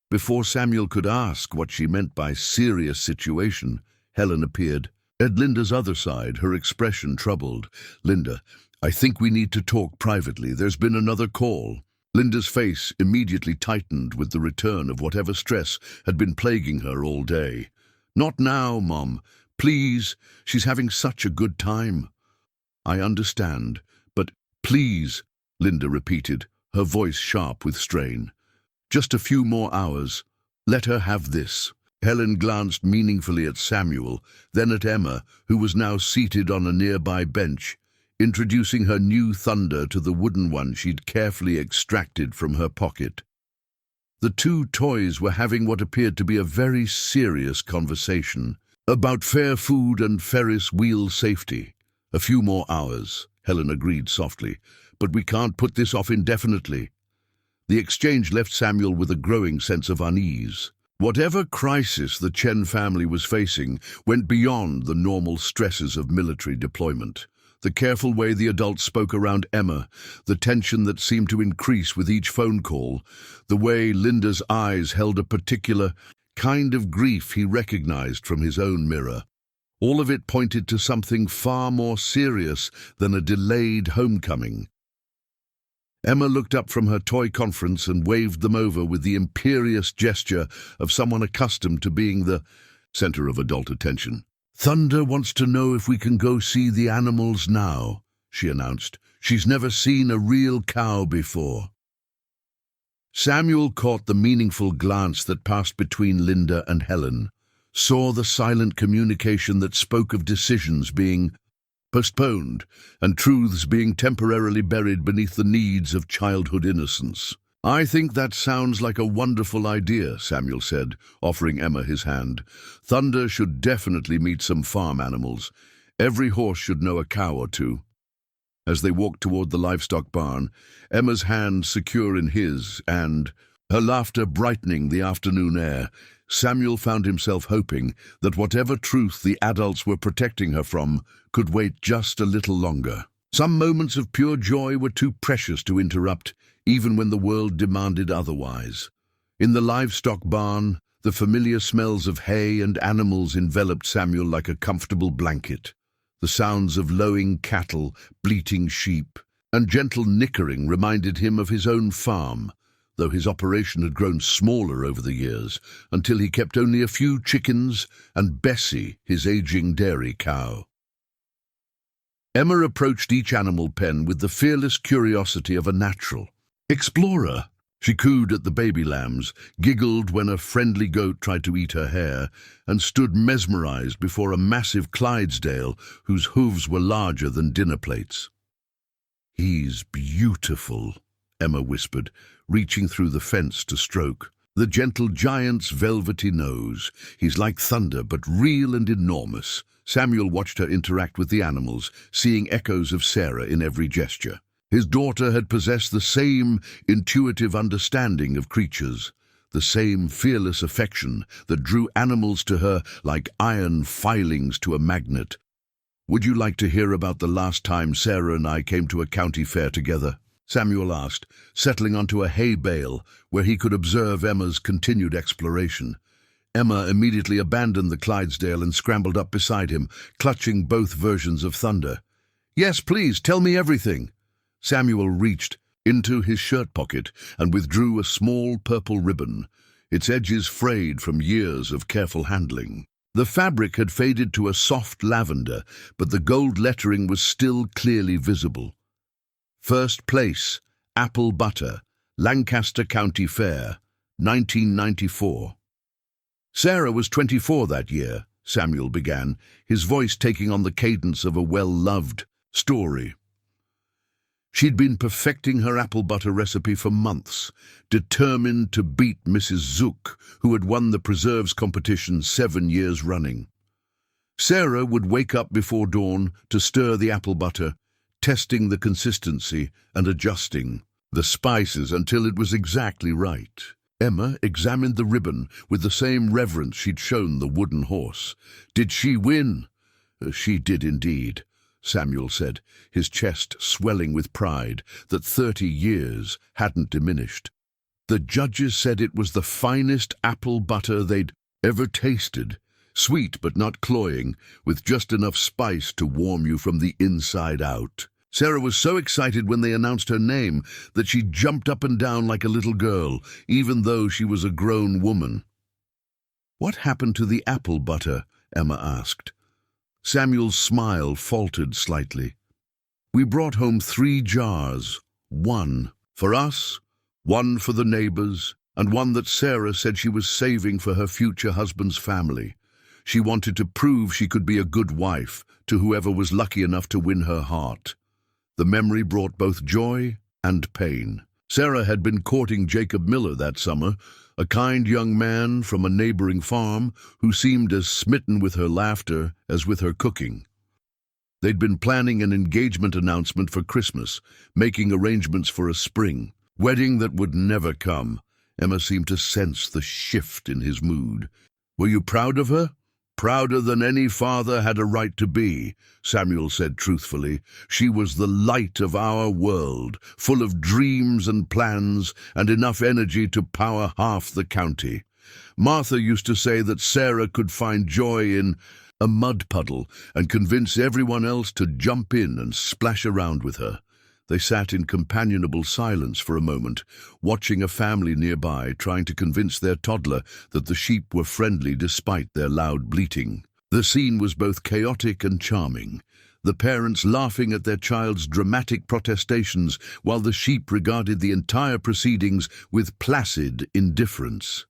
Before Samuel could ask what she meant by serious situation, Helen appeared. At Linda's other side, her expression troubled. "Linda, I think we need to talk privately. There's been another call." Linda's face immediately tightened with the return of whatever stress had been plaguing her all day. "Not now, Mom. Please, she's having such a good time." "I understand, but please," Linda repeated, her voice sharp with strain. "Just a few more hours. Let her have this." Helen glanced meaningfully at Samuel, then at Emma, who was now seated on a nearby bench, introducing her new Thunder to the wooden one she'd carefully extracted from her pocket. The two toys were having what appeared to be a very serious conversation about fair food and Ferris wheel safety. "A few more hours," Helen agreed softly, "but we can't put this off indefinitely." The exchange left Samuel with a growing sense of unease. Whatever crisis the Chen family was facing went beyond the normal stresses of military deployment. The careful way the adults spoke around Emma, the tension that seemed to increase with each phone call, the way Linda's eyes held a particular kind of grief he recognized from his own mirror. All of it pointed to something far more serious than a delayed homecoming. Emma looked up from her toy conference and waved them over with the imperious gesture of someone accustomed to being the center of adult attention. "Thunder wants to know if we can go see the animals now," she announced. "She's never seen a real cow before." Samuel caught the meaningful glance that passed between Linda and Helen, saw the silent communication that spoke of decisions being postponed and truths being temporarily buried beneath the needs of childhood innocence. "I think that sounds like a wonderful idea," Samuel said, offering Emma his hand. "Thunder should definitely meet some farm animals. Every horse should know a cow or two." As they walked toward the livestock barn, Emma's hand secure in his, and her laughter brightening the afternoon air, Samuel found himself hoping that whatever truth the adults were protecting her from could wait just a little longer. Some moments of pure joy were too precious to interrupt, even when the world demanded otherwise. In the livestock barn, the familiar smells of hay and animals enveloped Samuel like a comfortable blanket. The sounds of lowing cattle, bleating sheep, and gentle nickering reminded him of his own farm, though his operation had grown smaller over the years, until he kept only a few chickens and Bessie, his aging dairy cow. Emma approached each animal pen with the fearless curiosity of a natural explorer. She cooed at the baby lambs, giggled when a friendly goat tried to eat her hair, and stood mesmerized before a massive Clydesdale whose hooves were larger than dinner plates. "He's beautiful," Emma whispered, reaching through the fence to stroke. "The gentle giant's velvety nose. He's like thunder, but real and enormous." Samuel watched her interact with the animals, seeing echoes of Sarah in every gesture. His daughter had possessed the same intuitive understanding of creatures, the same fearless affection that drew animals to her like iron filings to a magnet. "Would you like to hear about the last time Sarah and I came to a county fair together?" Samuel asked, settling onto a hay bale where he could observe Emma's continued exploration. Emma immediately abandoned the Clydesdale and scrambled up beside him, clutching both versions of thunder. "Yes, please, tell me everything." Samuel reached into his shirt pocket and withdrew a small purple ribbon, its edges frayed from years of careful handling. The fabric had faded to a soft lavender, but the gold lettering was still clearly visible. "First place, apple butter, Lancaster County Fair, 1994. "Sarah was 24 that year," Samuel began, his voice taking on the cadence of a well-loved story. "She'd been perfecting her apple butter recipe for months, determined to beat Mrs. Zook, who had won the preserves competition 7 years running. Sarah would wake up before dawn to stir the apple butter, testing the consistency and adjusting the spices until it was exactly right. Emma examined the ribbon with the same reverence she'd shown the wooden horse. "Did she win?" "She did indeed," Samuel said, his chest swelling with pride that 30 years hadn't diminished. "The judges said it was the finest apple butter they'd ever tasted, sweet but not cloying, with just enough spice to warm you from the inside out." Sarah was so excited when they announced her name that she jumped up and down like a little girl, even though she was a grown woman. "What happened to the apple butter?" Emma asked. Samuel's smile faltered slightly. "We brought home 3 jars, 1 for us, 1 for the neighbors, and 1 that Sarah said she was saving for her future husband's family. She wanted to prove she could be a good wife to whoever was lucky enough to win her heart." The memory brought both joy and pain. Sarah had been courting Jacob Miller that summer, a kind young man from a neighboring farm who seemed as smitten with her laughter as with her cooking. They'd been planning an engagement announcement for Christmas, making arrangements for a spring wedding that would never come. Emma seemed to sense the shift in his mood. "Were you proud of her?" "Prouder than any father had a right to be," Samuel said truthfully. "She was the light of our world, full of dreams and plans, and enough energy to power half the county. Martha used to say that Sarah could find joy in a mud puddle and convince everyone else to jump in and splash around with her." They sat in companionable silence for a moment, watching a family nearby trying to convince their toddler that the sheep were friendly despite their loud bleating. The scene was both chaotic and charming, the parents laughing at their child's dramatic protestations while the sheep regarded the entire proceedings with placid indifference.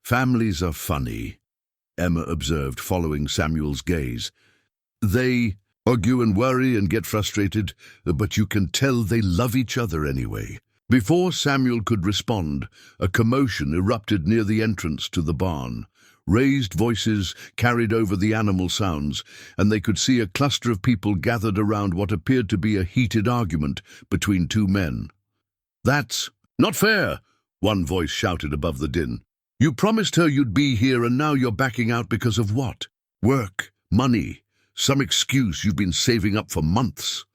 "Families are funny," Emma observed, following Samuel's gaze. "They argue and worry and get frustrated, but you can tell they love each other anyway." Before Samuel could respond, a commotion erupted near the entrance to the barn. Raised voices carried over the animal sounds, and they could see a cluster of people gathered around what appeared to be a heated argument between two men. "That's not fair," one voice shouted above the din. "You promised her you'd be here, and now you're backing out because of what? Work, money, some excuse you've been saving up for months."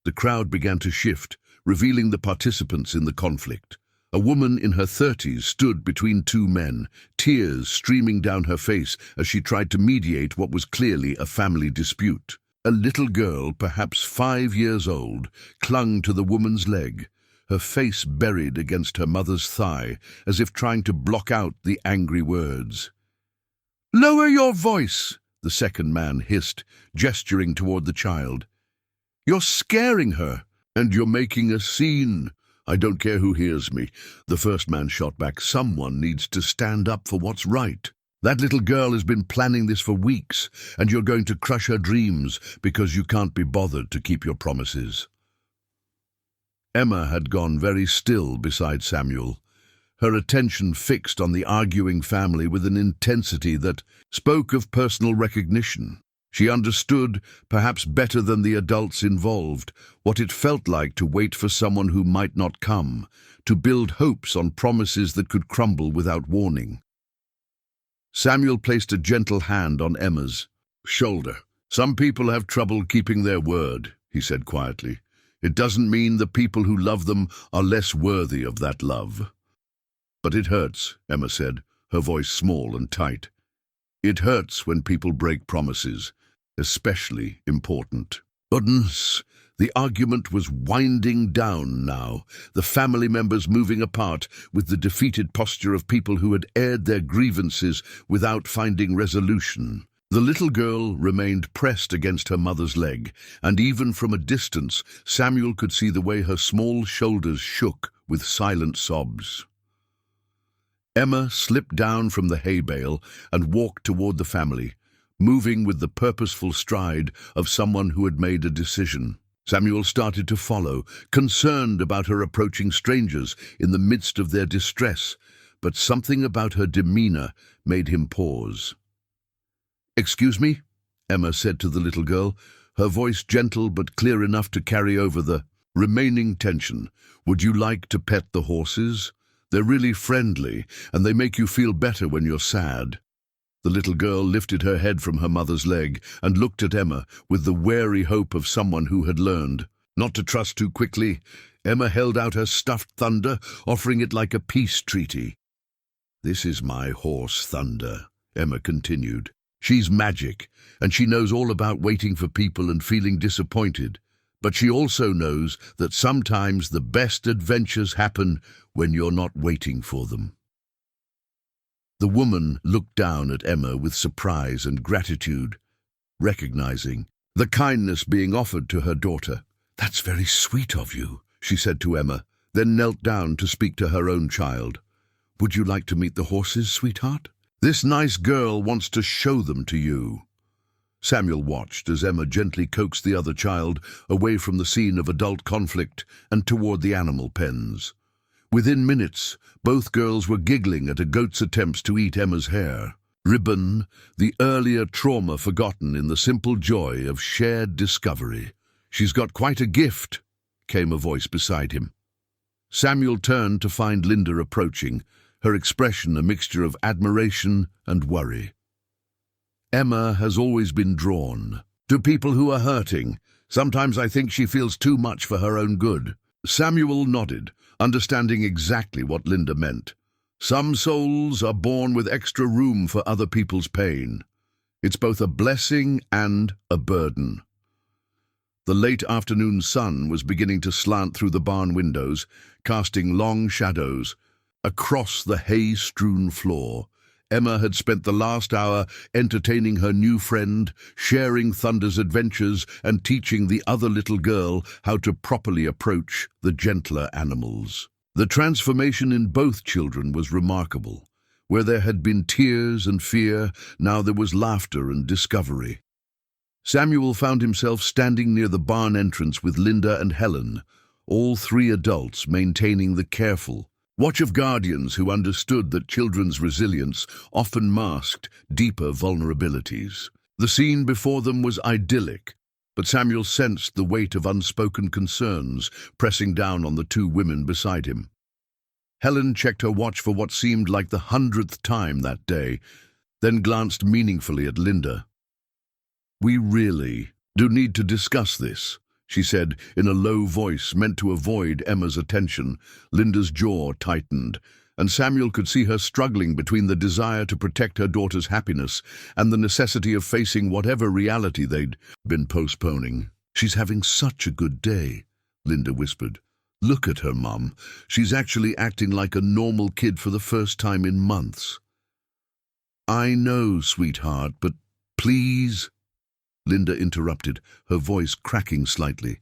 The crowd began to shift, revealing the participants in the conflict. A woman in her 30s stood between two men, tears streaming down her face as she tried to mediate what was clearly a family dispute. A little girl, perhaps 5 years old, clung to the woman's leg, her face buried against her mother's thigh, as if trying to block out the angry words. "Lower your voice," the second man hissed, gesturing toward the child. "You're scaring her, and you're making a scene. I don't care who hears me," the first man shot back. "Someone needs to stand up for what's right. That little girl has been planning this for weeks, and you're going to crush her dreams because you can't be bothered to keep your promises." Emma had gone very still beside Samuel, her attention fixed on the arguing family with an intensity that spoke of personal recognition. She understood, perhaps better than the adults involved, what it felt like to wait for someone who might not come, to build hopes on promises that could crumble without warning. Samuel placed a gentle hand on Emma's shoulder. "Some people have trouble keeping their word," he said quietly. "It doesn't mean the people who love them are less worthy of that love." "But it hurts," Emma said, her voice small and tight. "It hurts when people break promises, especially important." Goodness, the argument was winding down now, the family members moving apart with the defeated posture of people who had aired their grievances without finding resolution. The little girl remained pressed against her mother's leg, and even from a distance Samuel could see the way her small shoulders shook with silent sobs. Emma slipped down from the hay bale and walked toward the family, moving with the purposeful stride of someone who had made a decision. Samuel started to follow, concerned about her approaching strangers in the midst of their distress, but something about her demeanor made him pause. "Excuse me," Emma said to the little girl, her voice gentle but clear enough to carry over the remaining tension. "Would you like to pet the horses? They're really friendly, and they make you feel better when you're sad." The little girl lifted her head from her mother's leg and looked at Emma with the wary hope of someone who had learned not to trust too quickly. Emma held out her stuffed Thunder, offering it like a peace treaty. "This is my horse, Thunder," Emma continued. "She's magic, and she knows all about waiting for people and feeling disappointed. But she also knows that sometimes the best adventures happen when you're not waiting for them." The woman looked down at Emma with surprise and gratitude, recognizing the kindness being offered to her daughter. "That's very sweet of you," she said to Emma, then knelt down to speak to her own child. "Would you like to meet the horses, sweetheart? This nice girl wants to show them to you." Samuel watched as Emma gently coaxed the other child away from the scene of adult conflict and toward the animal pens. Within minutes, both girls were giggling at a goat's attempts to eat Emma's hair. Ribbon, the earlier trauma forgotten in the simple joy of shared discovery. "She's got quite a gift," came a voice beside him. Samuel turned to find Linda approaching, her expression a mixture of admiration and worry. "Emma has always been drawn to people who are hurting. Sometimes I think she feels too much for her own good." Samuel nodded, understanding exactly what Linda meant. Some souls are born with extra room for other people's pain. It's both a blessing and a burden. The late afternoon sun was beginning to slant through the barn windows, casting long shadows. Across the hay-strewn floor, Emma had spent the last hour entertaining her new friend, sharing Thunder's adventures, and teaching the other little girl how to properly approach the gentler animals. The transformation in both children was remarkable. Where there had been tears and fear, now there was laughter and discovery. Samuel found himself standing near the barn entrance with Linda and Helen, all three adults maintaining the careful watch of guardians who understood that children's resilience often masked deeper vulnerabilities. The scene before them was idyllic, but Samuel sensed the weight of unspoken concerns pressing down on the two women beside him. Helen checked her watch for what seemed like the 100th time that day, then glanced meaningfully at Linda. "We really do need to discuss this," she said in a low voice meant to avoid Emma's attention. Linda's jaw tightened, and Samuel could see her struggling between the desire to protect her daughter's happiness and the necessity of facing whatever reality they'd been postponing. "She's having such a good day," Linda whispered. "Look at her, Mum. She's actually acting like a normal kid for the first time in months." "I know, sweetheart, but please," Linda interrupted, her voice cracking slightly.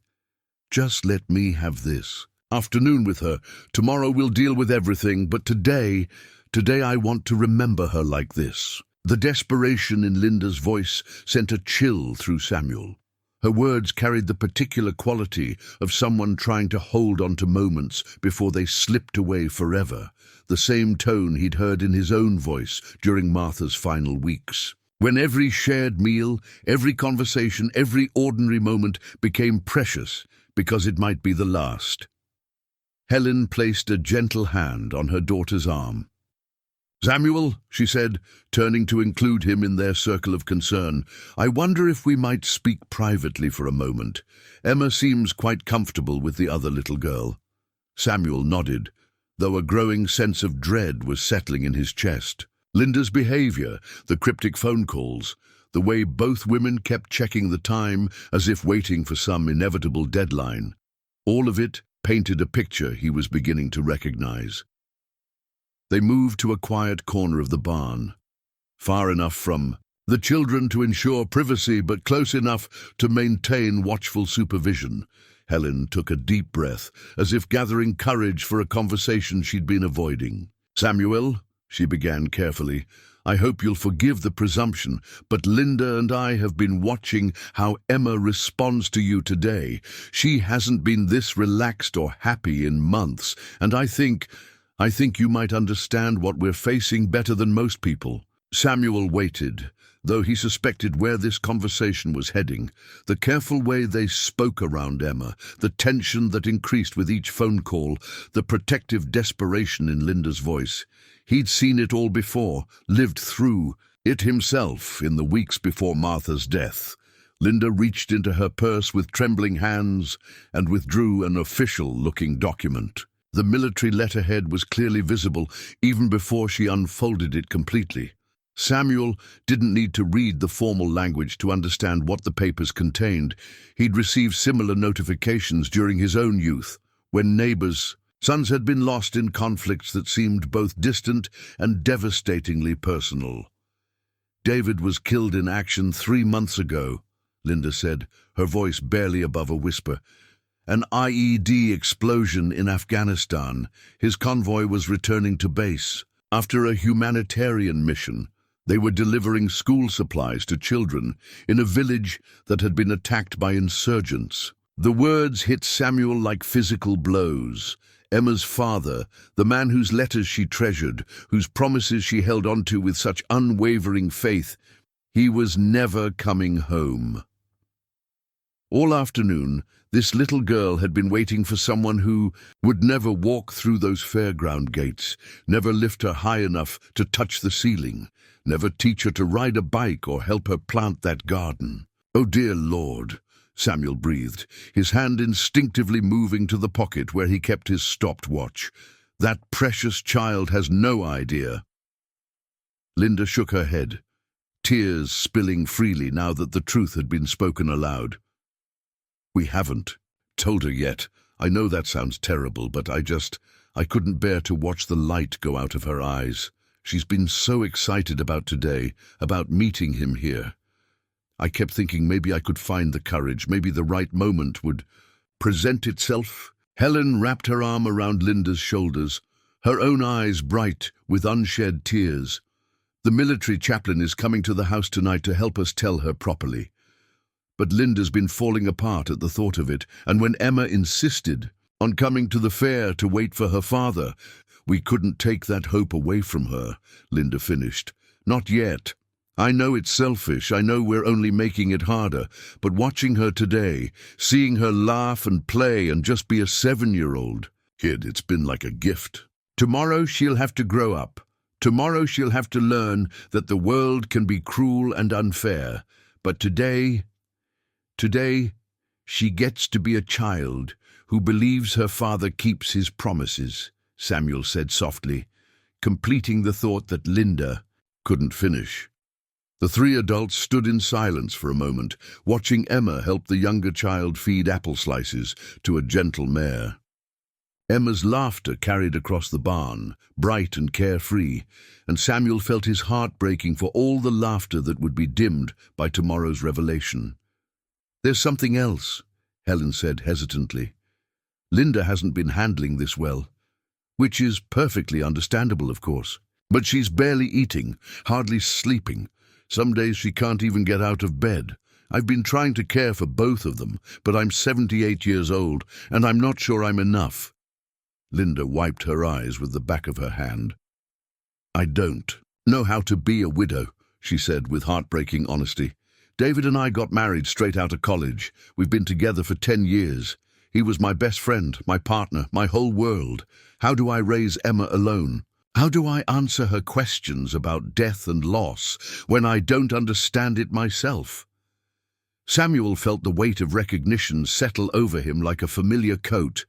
"Just let me have this afternoon with her. Tomorrow we'll deal with everything, but today I want to remember her like this." The desperation in Linda's voice sent a chill through Samuel. Her words carried the particular quality of someone trying to hold on to moments before they slipped away forever, the same tone he'd heard in his own voice during Martha's final weeks. When every shared meal, every conversation, every ordinary moment became precious because it might be the last. Helen placed a gentle hand on her daughter's arm. "Samuel," she said, turning to include him in their circle of concern, "I wonder if we might speak privately for a moment. Emma seems quite comfortable with the other little girl." Samuel nodded, though a growing sense of dread was settling in his chest. Linda's behavior, the cryptic phone calls, the way both women kept checking the time as if waiting for some inevitable deadline, all of it painted a picture he was beginning to recognize. They moved to a quiet corner of the barn, far enough from the children to ensure privacy but close enough to maintain watchful supervision. Helen took a deep breath, as if gathering courage for a conversation she'd been avoiding. "Samuel," she began carefully, "I hope you'll forgive the presumption, but Linda and I have been watching how Emma responds to you today. She hasn't been this relaxed or happy in months, and I think you might understand what we're facing better than most people." Samuel waited, though he suspected where this conversation was heading. The careful way they spoke around Emma, the tension that increased with each phone call, the protective desperation in Linda's voice. He'd seen it all before, lived through it himself in the weeks before Martha's death. Linda reached into her purse with trembling hands and withdrew an official-looking document. The military letterhead was clearly visible even before she unfolded it completely. Samuel didn't need to read the formal language to understand what the papers contained. He'd received similar notifications during his own youth, when neighbors' sons had been lost in conflicts that seemed both distant and devastatingly personal. "David was killed in action 3 months ago," Linda said, her voice barely above a whisper. "An IED explosion in Afghanistan. His convoy was returning to base. After a humanitarian mission, They were delivering school supplies to children in a village that had been attacked by insurgents. The words hit Samuel like physical blows. Emma's father, the man whose letters she treasured, whose promises she held onto with such unwavering faith, he was never coming home. All afternoon, this little girl had been waiting for someone who would never walk through those fairground gates, never lift her high enough to touch the ceiling, never teach her to ride a bike or help her plant that garden. "Oh, dear Lord," Samuel breathed, his hand instinctively moving to the pocket where he kept his stopwatch. "That precious child has no idea." Linda shook her head, tears spilling freely now that the truth had been spoken aloud. "We haven't told her yet. I know that sounds terrible, but I couldn't bear to watch the light go out of her eyes. She's been so excited about today, about meeting him here. I kept thinking maybe I could find the courage, maybe the right moment would present itself." Helen wrapped her arm around Linda's shoulders, her own eyes bright with unshed tears. "The military chaplain is coming to the house tonight to help us tell her properly." But Linda's been falling apart at the thought of it, and when Emma insisted on coming to the fair to wait for her father, we couldn't take that hope away from her, Linda finished. "Not yet. I know it's selfish, I know we're only making it harder, but watching her today, seeing her laugh and play and just be a 7-year-old kid, it's been like a gift. Tomorrow she'll have to grow up. Tomorrow she'll have to learn that the world can be cruel and unfair. But today, she gets to be a child who believes her father keeps his promises," Samuel said softly, completing the thought that Linda couldn't finish. The three adults stood in silence for a moment, watching Emma help the younger child feed apple slices to a gentle mare. Emma's laughter carried across the barn, bright and carefree, and Samuel felt his heart breaking for all the laughter that would be dimmed by tomorrow's revelation. "There's something else," Helen said hesitantly. "Linda hasn't been handling this well, which is perfectly understandable, of course. But she's barely eating, hardly sleeping. Some days she can't even get out of bed. I've been trying to care for both of them, but I'm 78 years old, and I'm not sure I'm enough." Linda wiped her eyes with the back of her hand. "I don't know how to be a widow," she said with heartbreaking honesty. "David and I got married straight out of college. We've been together for 10 years. He was my best friend, my partner, my whole world. How do I raise Emma alone? How do I answer her questions about death and loss when I don't understand it myself?" Samuel felt the weight of recognition settle over him like a familiar coat.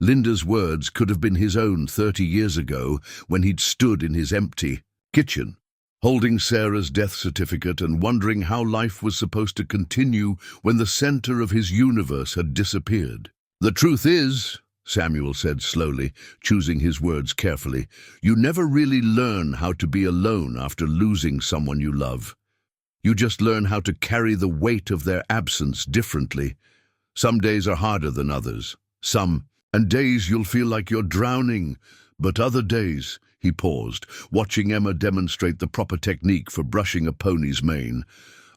Linda's words could have been his own 30 years ago when he'd stood in his empty kitchen, holding Sarah's death certificate and wondering how life was supposed to continue when the center of his universe had disappeared. "The truth is," Samuel said slowly, choosing his words carefully, "you never really learn how to be alone after losing someone you love. You just learn how to carry the weight of their absence differently. Some days are harder than others. And days you'll feel like you're drowning. But other days," he paused, watching Emma demonstrate the proper technique for brushing a pony's mane.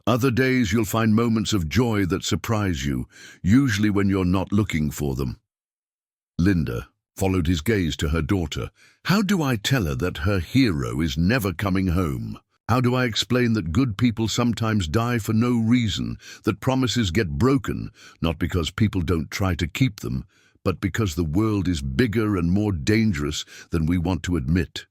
"Other days you'll find moments of joy that surprise you, usually when you're not looking for them." Linda followed his gaze to her daughter. "How do I tell her that her hero is never coming home? How do I explain that good people sometimes die for no reason, that promises get broken, not because people don't try to keep them, but because the world is bigger and more dangerous than we want to admit?"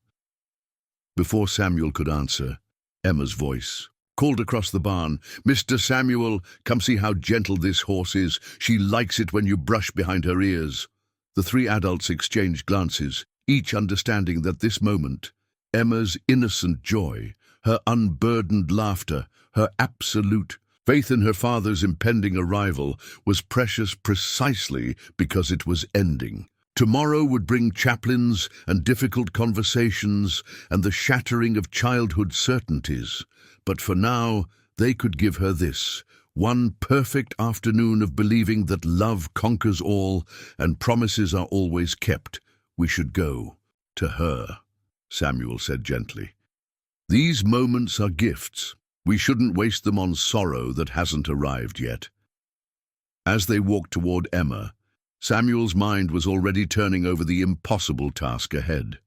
Before Samuel could answer, Emma's voice called across the barn, "Mr. Samuel, come see how gentle this horse is. She likes it when you brush behind her ears." The three adults exchanged glances, each understanding that this moment, Emma's innocent joy, her unburdened laughter, her absolute faith in her father's impending arrival, was precious precisely because it was ending. Tomorrow would bring chaplains and difficult conversations and the shattering of childhood certainties. But for now, they could give her this, one perfect afternoon of believing that love conquers all and promises are always kept. "We should go to her," Samuel said gently. These moments are gifts. We shouldn't waste them on sorrow that hasn't arrived yet. As they walked toward Emma, Samuel's mind was already turning over the impossible task ahead.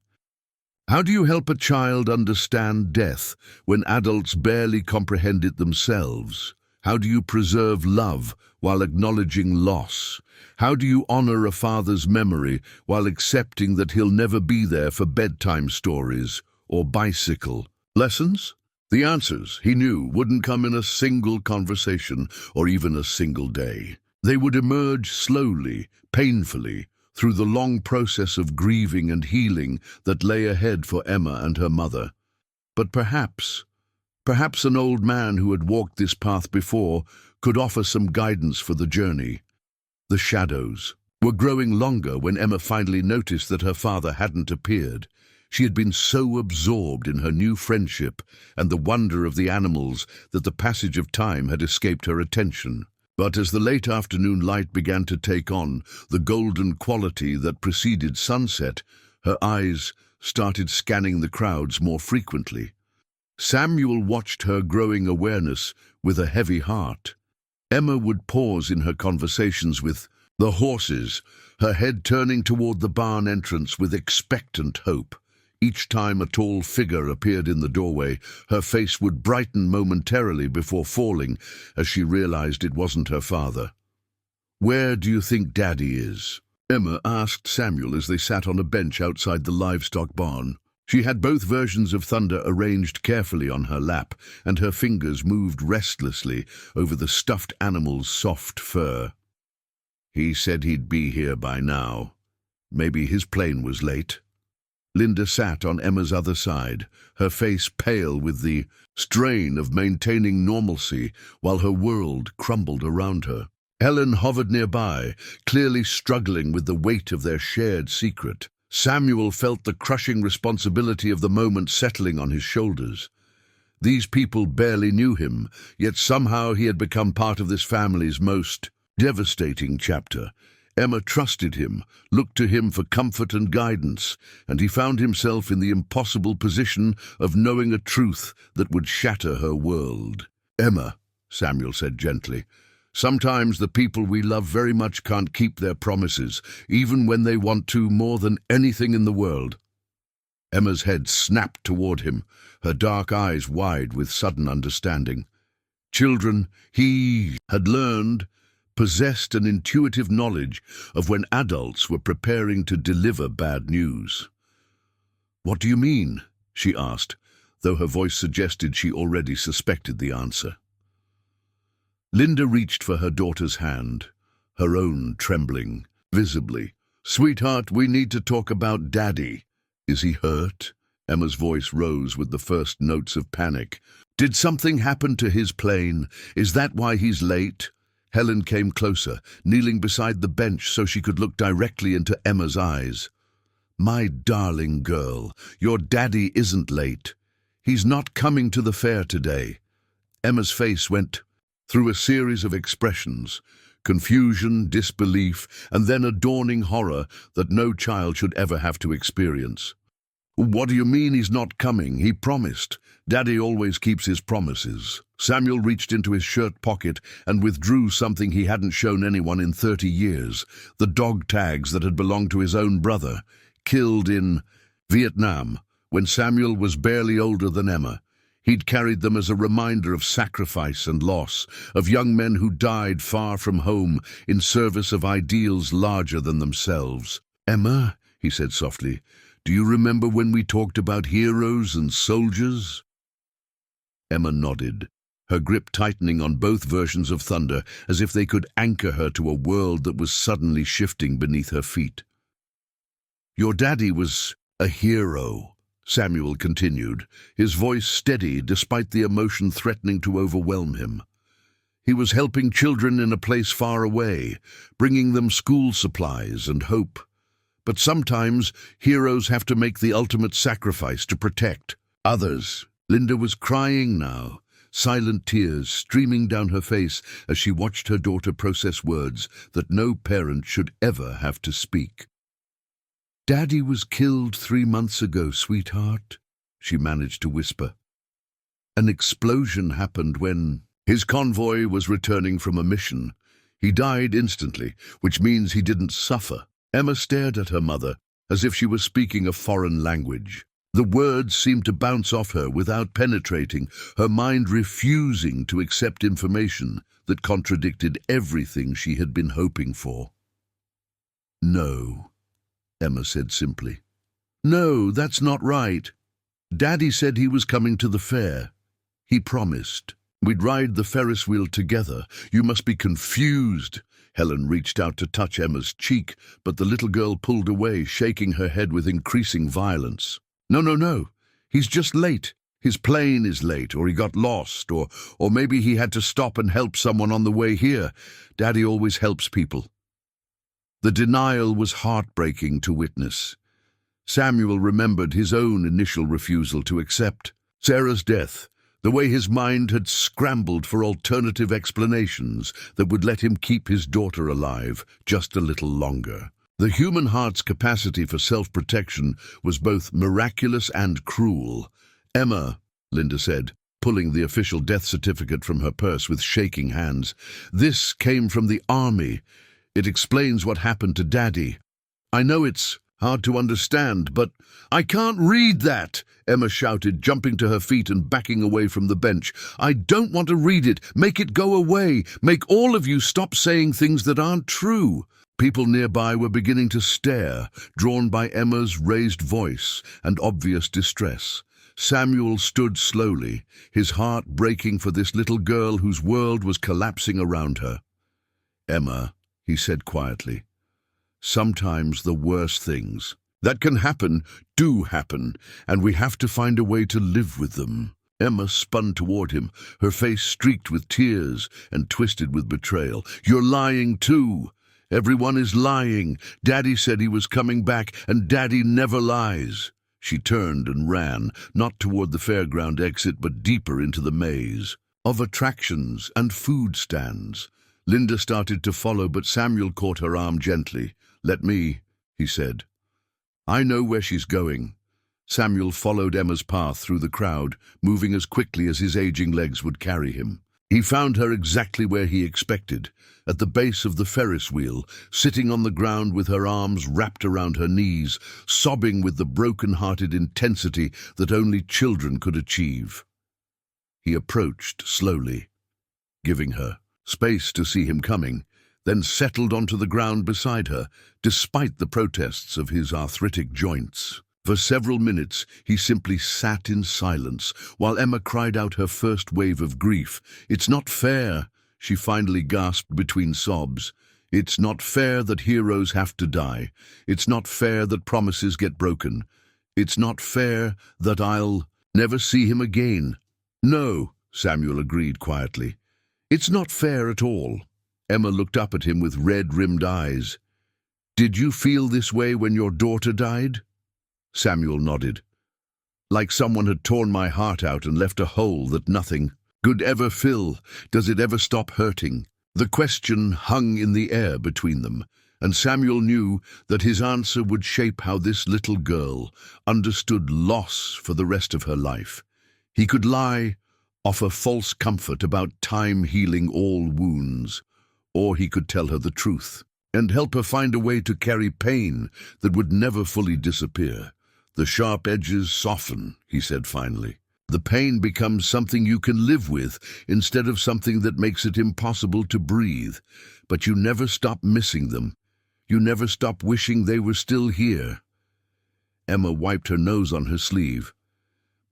How do you help a child understand death when adults barely comprehend it themselves? How do you preserve love while acknowledging loss? How do you honor a father's memory while accepting that he'll never be there for bedtime stories or bicycle lessons? The answers, he knew, wouldn't come in a single conversation or even a single day. They would emerge slowly, painfully, through the long process of grieving and healing that lay ahead for Emma and her mother. But perhaps an old man who had walked this path before could offer some guidance for the journey. The shadows were growing longer when Emma finally noticed that her father hadn't appeared. She had been so absorbed in her new friendship and the wonder of the animals that the passage of time had escaped her attention. But as the late afternoon light began to take on the golden quality that preceded sunset, her eyes started scanning the crowds more frequently. Samuel watched her growing awareness with a heavy heart. Emma would pause in her conversations with the horses, her head turning toward the barn entrance with expectant hope. Each time a tall figure appeared in the doorway, her face would brighten momentarily before falling as she realized it wasn't her father. "Where do you think Daddy is?" Emma asked Samuel as they sat on a bench outside the livestock barn. She had both versions of Thunder arranged carefully on her lap, and her fingers moved restlessly over the stuffed animal's soft fur. "He said he'd be here by now. Maybe his plane was late." Linda sat on Emma's other side, her face pale with the strain of maintaining normalcy while her world crumbled around her. Helen hovered nearby, clearly struggling with the weight of their shared secret. Samuel felt the crushing responsibility of the moment settling on his shoulders. These people barely knew him, yet somehow he had become part of this family's most devastating chapter. Emma trusted him, looked to him for comfort and guidance, and he found himself in the impossible position of knowing a truth that would shatter her world. "Emma," Samuel said gently, "sometimes the people we love very much can't keep their promises, even when they want to more than anything in the world." Emma's head snapped toward him, her dark eyes wide with sudden understanding. Children, he had learned, possessed an intuitive knowledge of when adults were preparing to deliver bad news. "What do you mean?" she asked, though her voice suggested she already suspected the answer. Linda reached for her daughter's hand, her own trembling visibly. "Sweetheart, we need to talk about Daddy. Is he hurt?" Emma's voice rose with the first notes of panic. "Did something happen to his plane? Is that why he's late?" Helen came closer, kneeling beside the bench so she could look directly into Emma's eyes. "My darling girl, your daddy isn't late. He's not coming to the fair today." Emma's face went through a series of expressions: confusion, disbelief, and then a dawning horror that no child should ever have to experience. "What do you mean he's not coming? He promised. Daddy always keeps his promises." Samuel reached into his shirt pocket and withdrew something he hadn't shown anyone in 30 years, the dog tags that had belonged to his own brother, killed in Vietnam when Samuel was barely older than Emma. He'd carried them as a reminder of sacrifice and loss, of young men who died far from home in service of ideals larger than themselves. "Emma," he said softly, "do you remember when we talked about heroes and soldiers?" Emma nodded, her grip tightening on both versions of Thunder as if they could anchor her to a world that was suddenly shifting beneath her feet. "Your daddy was a hero," Samuel continued, his voice steady despite the emotion threatening to overwhelm him. "He was helping children in a place far away, bringing them school supplies and hope. But sometimes heroes have to make the ultimate sacrifice to protect others." Linda was crying now, silent tears streaming down her face as she watched her daughter process words that no parent should ever have to speak. "Daddy was killed 3 months ago, sweetheart," she managed to whisper. An explosion happened when his convoy was returning from a mission. He died instantly, which means he didn't suffer. Emma stared at her mother as if she was speaking a foreign language. The words seemed to bounce off her without penetrating, her mind refusing to accept information that contradicted everything she had been hoping for. "No," Emma said simply. "No, that's not right. Daddy said he was coming to the fair. He promised. We'd ride the Ferris wheel together. You must be confused." Helen reached out to touch Emma's cheek, but the little girl pulled away, shaking her head with increasing violence. No. He's just late. His plane is late, or he got lost, or maybe he had to stop and help someone on the way here. Daddy always helps people." The denial was heartbreaking to witness. Samuel remembered his own initial refusal to accept Sarah's death, the way his mind had scrambled for alternative explanations that would let him keep his daughter alive just a little longer. The human heart's capacity for self-protection was both miraculous and cruel. "Emma," Linda said, pulling the official death certificate from her purse with shaking hands, "this came from the army. It explains what happened to Daddy. I know it's hard to understand, but—" "I can't read that!" Emma shouted, jumping to her feet and backing away from the bench. "I don't want to read it. Make it go away. Make all of you stop saying things that aren't true." People nearby were beginning to stare, drawn by Emma's raised voice and obvious distress. Samuel stood slowly, his heart breaking for this little girl whose world was collapsing around her. "Emma," he said quietly, "sometimes the worst things that can happen do happen, and we have to find a way to live with them." Emma spun toward him, her face streaked with tears and twisted with betrayal. "You're lying too. Everyone is lying. Daddy said he was coming back, and Daddy never lies." She turned and ran, not toward the fairground exit, but deeper into the maze of attractions and food stands. Linda started to follow, but Samuel caught her arm gently. "Let me," he said. "I know where she's going." Samuel followed Emma's path through the crowd, moving as quickly as his aging legs would carry him. He found her exactly where he expected, at the base of the Ferris wheel, sitting on the ground with her arms wrapped around her knees, sobbing with the broken-hearted intensity that only children could achieve. He approached slowly, giving her space to see him coming, then settled onto the ground beside her, despite the protests of his arthritic joints. For several minutes, he simply sat in silence, while Emma cried out her first wave of grief. "It's not fair," she finally gasped between sobs. "It's not fair that heroes have to die. It's not fair that promises get broken. It's not fair that I'll never see him again." "No," Samuel agreed quietly. "It's not fair at all." Emma looked up at him with red-rimmed eyes. "Did you feel this way when your daughter died?" Samuel nodded. "Like someone had torn my heart out and left a hole that nothing could ever fill. Does it ever stop hurting?" The question hung in the air between them, and Samuel knew that his answer would shape how this little girl understood loss for the rest of her life. He could lie, offer false comfort about time healing all wounds, or he could tell her the truth and help her find a way to carry pain that would never fully disappear. "The sharp edges soften," he said finally. "The pain becomes something you can live with instead of something that makes it impossible to breathe. But you never stop missing them. You never stop wishing they were still here." Emma wiped her nose on her sleeve.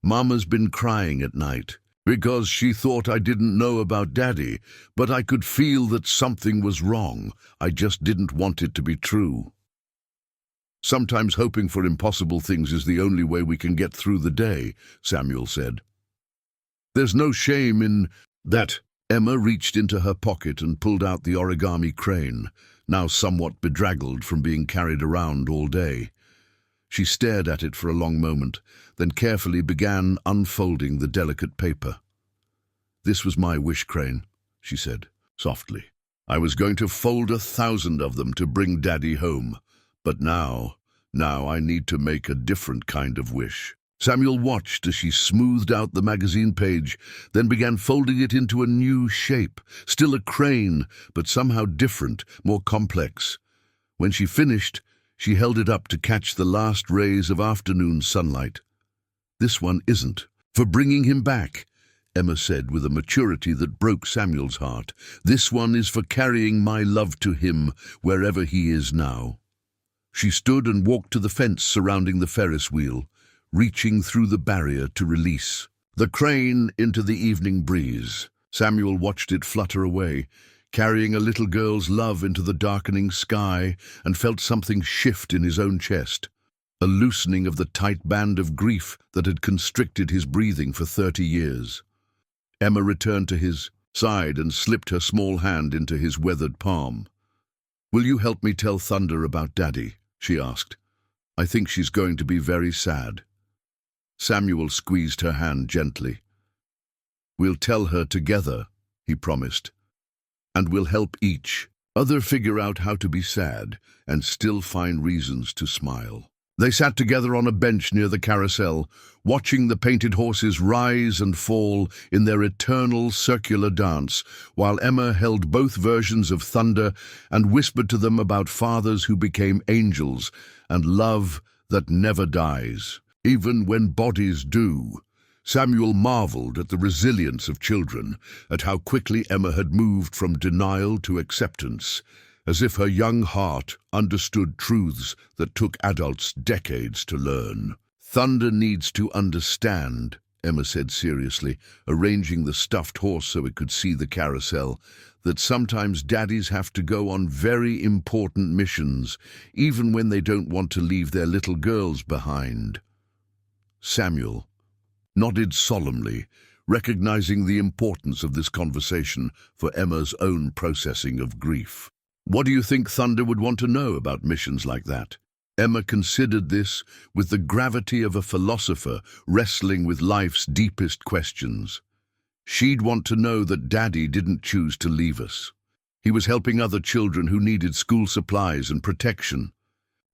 "Mama's been crying at night because she thought I didn't know about Daddy, but I could feel that something was wrong. I just didn't want it to be true." "Sometimes hoping for impossible things is the only way we can get through the day," Samuel said. "There's no shame in that." Emma reached into her pocket and pulled out the origami crane, now somewhat bedraggled from being carried around all day. She stared at it for a long moment, then carefully began unfolding the delicate paper. "This was my wish crane," she said, softly. "I was going to fold 1,000 of them to bring Daddy home. But now I need to make a different kind of wish." Samuel watched as she smoothed out the magazine page, then began folding it into a new shape, still a crane, but somehow different, more complex. When she finished, she held it up to catch the last rays of afternoon sunlight. "This one isn't for bringing him back," Emma said with a maturity that broke Samuel's heart. "This one is for carrying my love to him wherever he is now." She stood and walked to the fence surrounding the Ferris wheel, reaching through the barrier to release the crane into the evening breeze. Samuel watched it flutter away, carrying a little girl's love into the darkening sky, and felt something shift in his own chest, a loosening of the tight band of grief that had constricted his breathing for 30 years. Emma returned to his side and slipped her small hand into his weathered palm. "Will you help me tell Thunder about Daddy?" she asked. "I think she's going to be very sad." Samuel squeezed her hand gently. "We'll tell her together," he promised, "and we'll help each other figure out how to be sad and still find reasons to smile." They sat together on a bench near the carousel, watching the painted horses rise and fall in their eternal circular dance, while Emma held both versions of Thunder and whispered to them about fathers who became angels and love that never dies, even when bodies do. Samuel marveled at the resilience of children, at how quickly Emma had moved from denial to acceptance, as if her young heart understood truths that took adults decades to learn. "Thunder needs to understand," Emma said seriously, arranging the stuffed horse so it could see the carousel, "that sometimes daddies have to go on very important missions, even when they don't want to leave their little girls behind." Samuel nodded solemnly, recognizing the importance of this conversation for Emma's own processing of grief. "What do you think Thunder would want to know about missions like that?" Emma considered this with the gravity of a philosopher wrestling with life's deepest questions. She'd want to know that Daddy didn't choose to leave us. He was helping other children who needed school supplies and protection.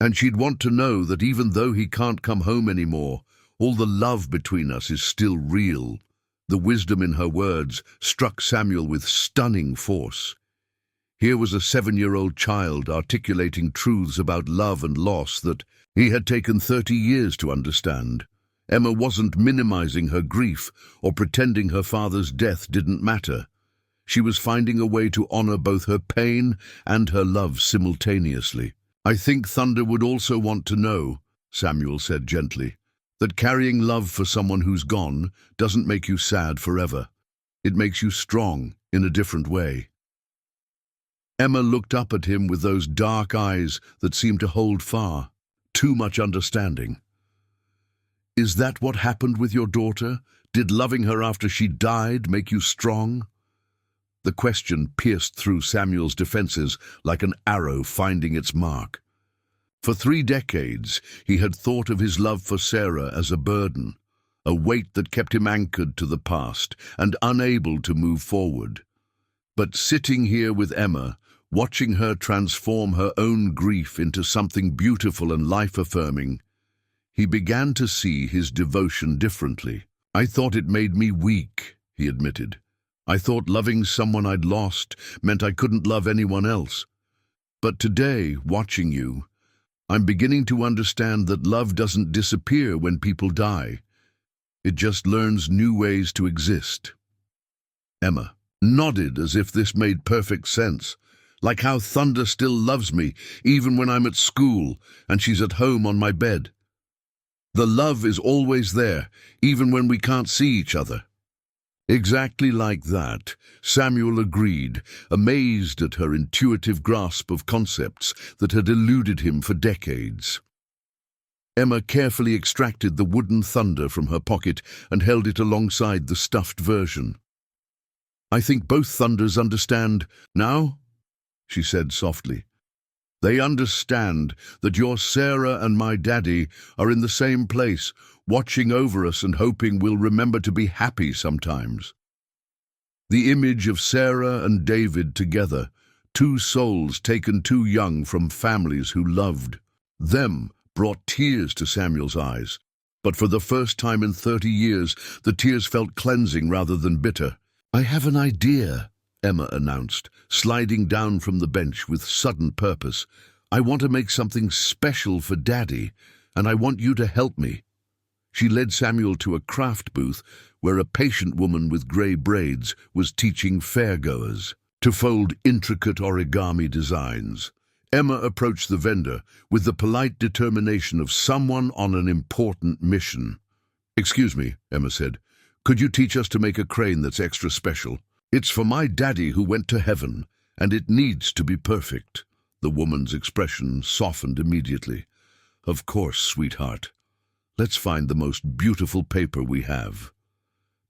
And she'd want to know that even though he can't come home anymore, all the love between us is still real. The wisdom in her words struck Samuel with stunning force. Here was a 7-year-old child articulating truths about love and loss that he had taken 30 years to understand. Emma wasn't minimizing her grief or pretending her father's death didn't matter. She was finding a way to honor both her pain and her love simultaneously. "I think Thunder would also want to know," Samuel said gently, "that carrying love for someone who's gone doesn't make you sad forever. It makes you strong in a different way." Emma looked up at him with those dark eyes that seemed to hold far too much understanding. "Is that what happened with your daughter? Did loving her after she died make you strong?" The question pierced through Samuel's defenses like an arrow finding its mark. For 3 decades, he had thought of his love for Sarah as a burden, a weight that kept him anchored to the past and unable to move forward. But sitting here with Emma, watching her transform her own grief into something beautiful and life-affirming, he began to see his devotion differently. "I thought it made me weak," he admitted. "I thought loving someone I'd lost meant I couldn't love anyone else. But today, watching you, I'm beginning to understand that love doesn't disappear when people die. It just learns new ways to exist." Emma nodded as if this made perfect sense, like how Thunder still loves me even when I'm at school and she's at home on my bed. The love is always there, even when we can't see each other. Exactly like that, Samuel agreed, amazed at her intuitive grasp of concepts that had eluded him for decades. Emma carefully extracted the wooden Thunder from her pocket and held it alongside the stuffed version. "I think both Thunders understand now," she said softly. "They understand that your Sarah and my Daddy are in the same place, watching over us and hoping we'll remember to be happy sometimes." The image of Sarah and David together, 2 souls taken too young from families who loved them, brought tears to Samuel's eyes. But for the first time in 30 years, the tears felt cleansing rather than bitter. "I have an idea," Emma announced, sliding down from the bench with sudden purpose. "I want to make something special for Daddy, and I want you to help me." She led Samuel to a craft booth where a patient woman with grey braids was teaching fairgoers to fold intricate origami designs. Emma approached the vendor with the polite determination of someone on an important mission. "Excuse me," Emma said, "could you teach us to make a crane that's extra special? It's for my daddy who went to heaven, and it needs to be perfect." The woman's expression softened immediately. "Of course, sweetheart. Let's find the most beautiful paper we have."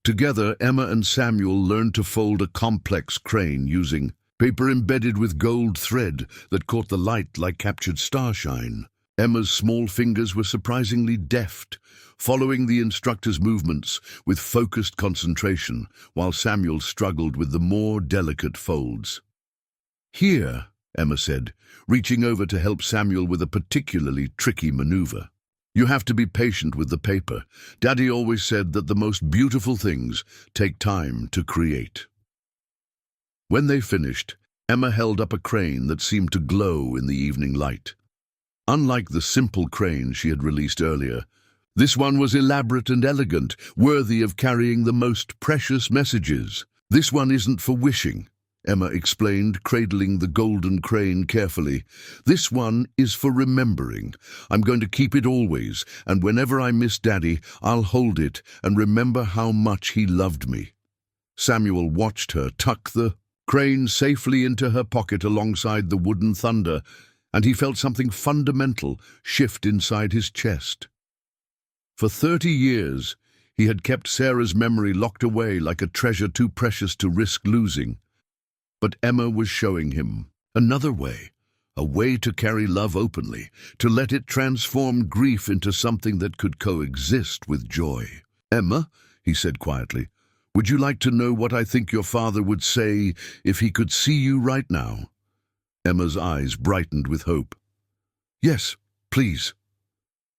Together, Emma and Samuel learned to fold a complex crane using paper embedded with gold thread that caught the light like captured starshine. Emma's small fingers were surprisingly deft, following the instructor's movements with focused concentration, while Samuel struggled with the more delicate folds. "Here," Emma said, reaching over to help Samuel with a particularly tricky maneuver. "You have to be patient with the paper. Daddy always said that the most beautiful things take time to create." When they finished, Emma held up a crane that seemed to glow in the evening light. Unlike the simple crane she had released earlier, this one was elaborate and elegant, worthy of carrying the most precious messages. "This one isn't for wishing," Emma explained, cradling the golden crane carefully. "This one is for remembering. I'm going to keep it always, and whenever I miss Daddy, I'll hold it and remember how much he loved me." Samuel watched her tuck the crane safely into her pocket alongside the wooden thunder, and he felt something fundamental shift inside his chest. For 30 years, he had kept Sarah's memory locked away like a treasure too precious to risk losing. But Emma was showing him another way, a way to carry love openly, to let it transform grief into something that could coexist with joy. "Emma," he said quietly, "would you like to know what I think your father would say if he could see you right now?" Emma's eyes brightened with hope. "Yes, please."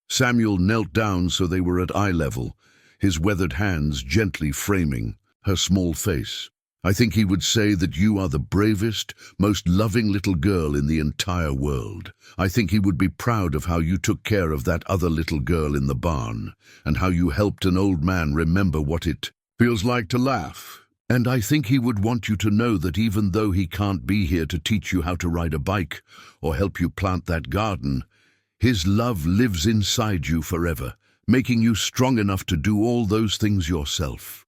Samuel knelt down so they were at eye level, his weathered hands gently framing her small face. "I think he would say that you are the bravest, most loving little girl in the entire world. I think he would be proud of how you took care of that other little girl in the barn, and how you helped an old man remember what it feels like to laugh. And I think he would want you to know that even though he can't be here to teach you how to ride a bike or help you plant that garden, his love lives inside you forever, making you strong enough to do all those things yourself."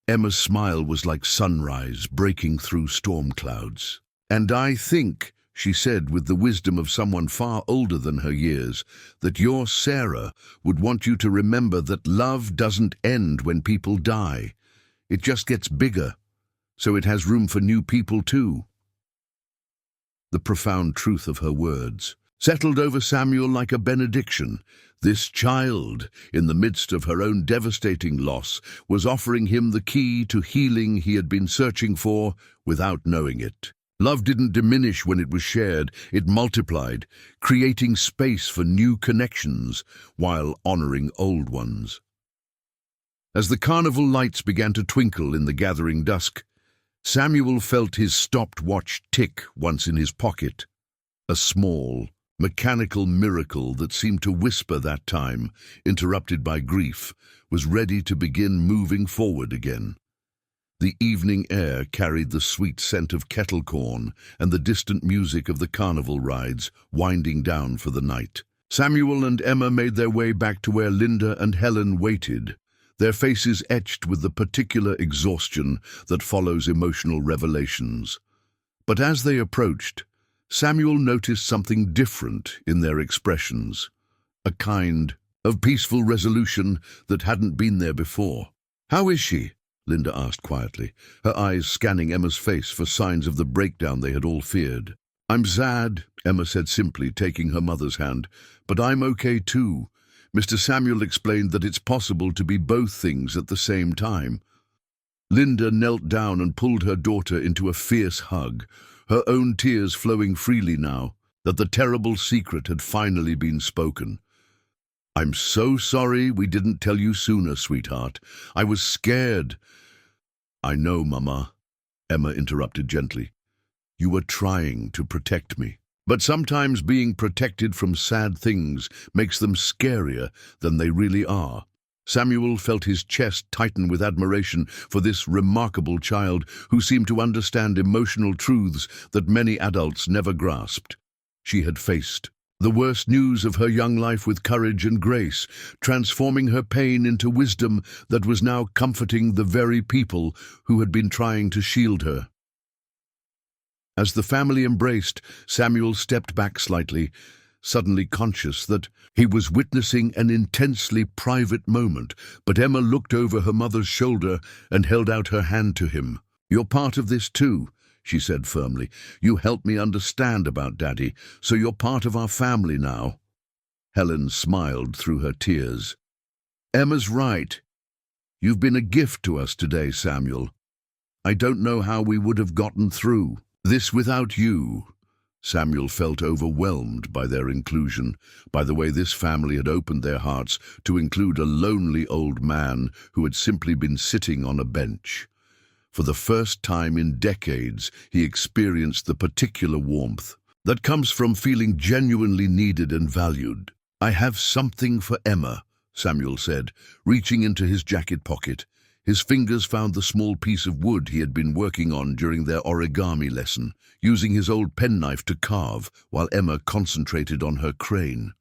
Emma's smile was like sunrise breaking through storm clouds. "And I think," she said with the wisdom of someone far older than her years, "that your Sarah would want you to remember that love doesn't end when people die. It just gets bigger, so it has room for new people too." The profound truth of her words settled over Samuel like a benediction. This child, in the midst of her own devastating loss, was offering him the key to healing he had been searching for without knowing it. Love didn't diminish when it was shared, it multiplied, creating space for new connections while honoring old ones. As the carnival lights began to twinkle in the gathering dusk, Samuel felt his stopped watch tick once in his pocket. A small, mechanical miracle that seemed to whisper that time, interrupted by grief, was ready to begin moving forward again. The evening air carried the sweet scent of kettle corn and the distant music of the carnival rides winding down for the night. Samuel and Emma made their way back to where Linda and Helen waited, their faces etched with the particular exhaustion that follows emotional revelations. But as they approached, Samuel noticed something different in their expressions, a kind of peaceful resolution that hadn't been there before. "How is she?" Linda asked quietly, her eyes scanning Emma's face for signs of the breakdown they had all feared. "I'm sad," Emma said simply, taking her mother's hand, "but I'm okay too. Mr. Samuel explained that it's possible to be both things at the same time." Linda knelt down and pulled her daughter into a fierce hug, her own tears flowing freely now that the terrible secret had finally been spoken. I'm so sorry we didn't tell you sooner, sweetheart. I was scared. I know, Mama, Emma interrupted gently. You were trying to protect me. But sometimes being protected from sad things makes them scarier than they really are. Samuel felt his chest tighten with admiration for this remarkable child who seemed to understand emotional truths that many adults never grasped. She had faced the worst news of her young life with courage and grace, transforming her pain into wisdom that was now comforting the very people who had been trying to shield her. As the family embraced, Samuel stepped back slightly, suddenly conscious that he was witnessing an intensely private moment, but Emma looked over her mother's shoulder and held out her hand to him. "You're part of this too," she said firmly. "You helped me understand about Daddy, so you're part of our family now." Helen smiled through her tears. "Emma's right. You've been a gift to us today, Samuel. I don't know how we would have gotten through this without you." Samuel felt overwhelmed by their inclusion, by the way this family had opened their hearts to include a lonely old man who had simply been sitting on a bench. For the first time in decades, he experienced the particular warmth that comes from feeling genuinely needed and valued. "I have something for Emma," Samuel said, reaching into his jacket pocket. His fingers found the small piece of wood he had been working on during their origami lesson, using his old penknife to carve while Emma concentrated on her crane.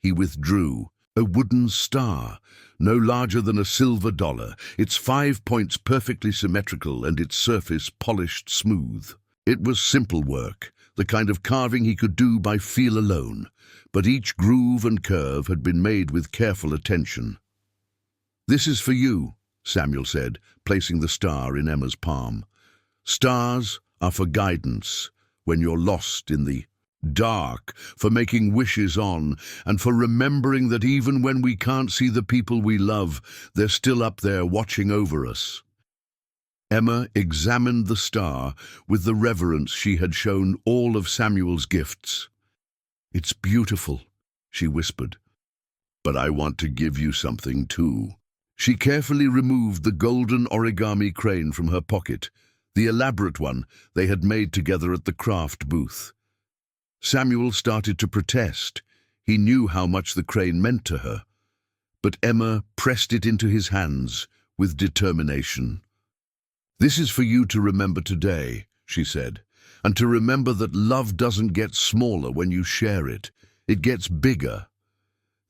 He withdrew. A wooden star, no larger than a silver dollar, its 5 points perfectly symmetrical and its surface polished smooth. It was simple work, the kind of carving he could do by feel alone, but each groove and curve had been made with careful attention. "This is for you," Samuel said, placing the star in Emma's palm. "Stars are for guidance when you're lost in the dark, for making wishes on, and for remembering that even when we can't see the people we love, they're still up there watching over us." Emma examined the star with the reverence she had shown all of Samuel's gifts. "It's beautiful," she whispered, "but I want to give you something too." She carefully removed the golden origami crane from her pocket, the elaborate one they had made together at the craft booth. Samuel started to protest. He knew how much the crane meant to her. But Emma pressed it into his hands with determination. "This is for you to remember today," she said, "and to remember that love doesn't get smaller when you share it. It gets bigger."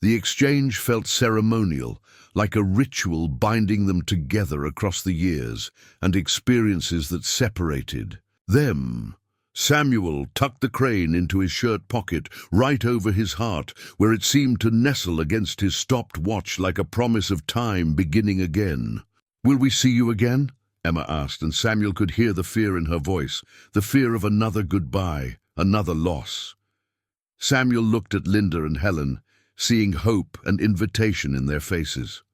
The exchange felt ceremonial, like a ritual binding them together across the years and experiences that separated them. Samuel tucked the crane into his shirt pocket, right over his heart, where it seemed to nestle against his stopped watch like a promise of time beginning again. "Will we see you again?" Emma asked, and Samuel could hear the fear in her voice, the fear of another goodbye, another loss. Samuel looked at Linda and Helen, seeing hope and invitation in their faces.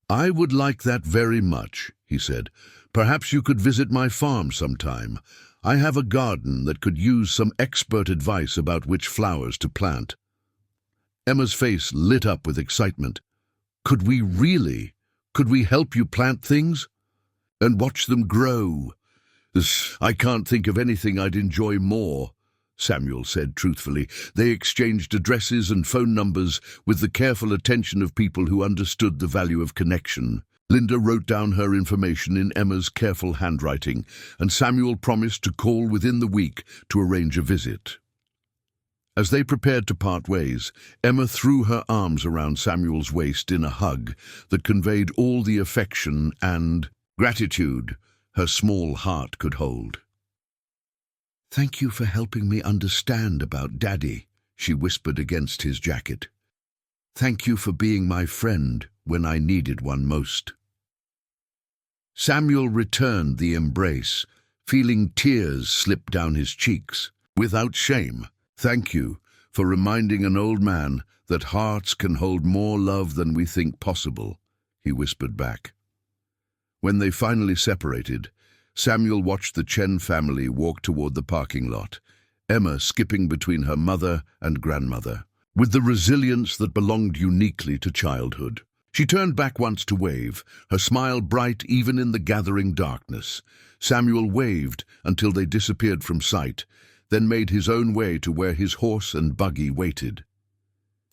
"I would like that very much," he said. "Perhaps you could visit my farm sometime. I have a garden that could use some expert advice about which flowers to plant." Emma's face lit up with excitement. "Could we really? Could we help you plant things? And watch them grow? I can't think of anything I'd enjoy more," Samuel said truthfully. They exchanged addresses and phone numbers with the careful attention of people who understood the value of connection. Linda wrote down her information in Emma's careful handwriting, and Samuel promised to call within the week to arrange a visit. As they prepared to part ways, Emma threw her arms around Samuel's waist in a hug that conveyed all the affection and gratitude her small heart could hold. "Thank you for helping me understand about Daddy," she whispered against his jacket. "Thank you for being my friend when I needed one most." Samuel returned the embrace, feeling tears slip down his cheeks. Without shame, "Thank you for reminding an old man that hearts can hold more love than we think possible," he whispered back. When they finally separated, Samuel watched the Chen family walk toward the parking lot, Emma skipping between her mother and grandmother. with the resilience that belonged uniquely to childhood. She turned back once to wave, her smile bright even in the gathering darkness. Samuel waved until they disappeared from sight, then made his own way to where his horse and buggy waited.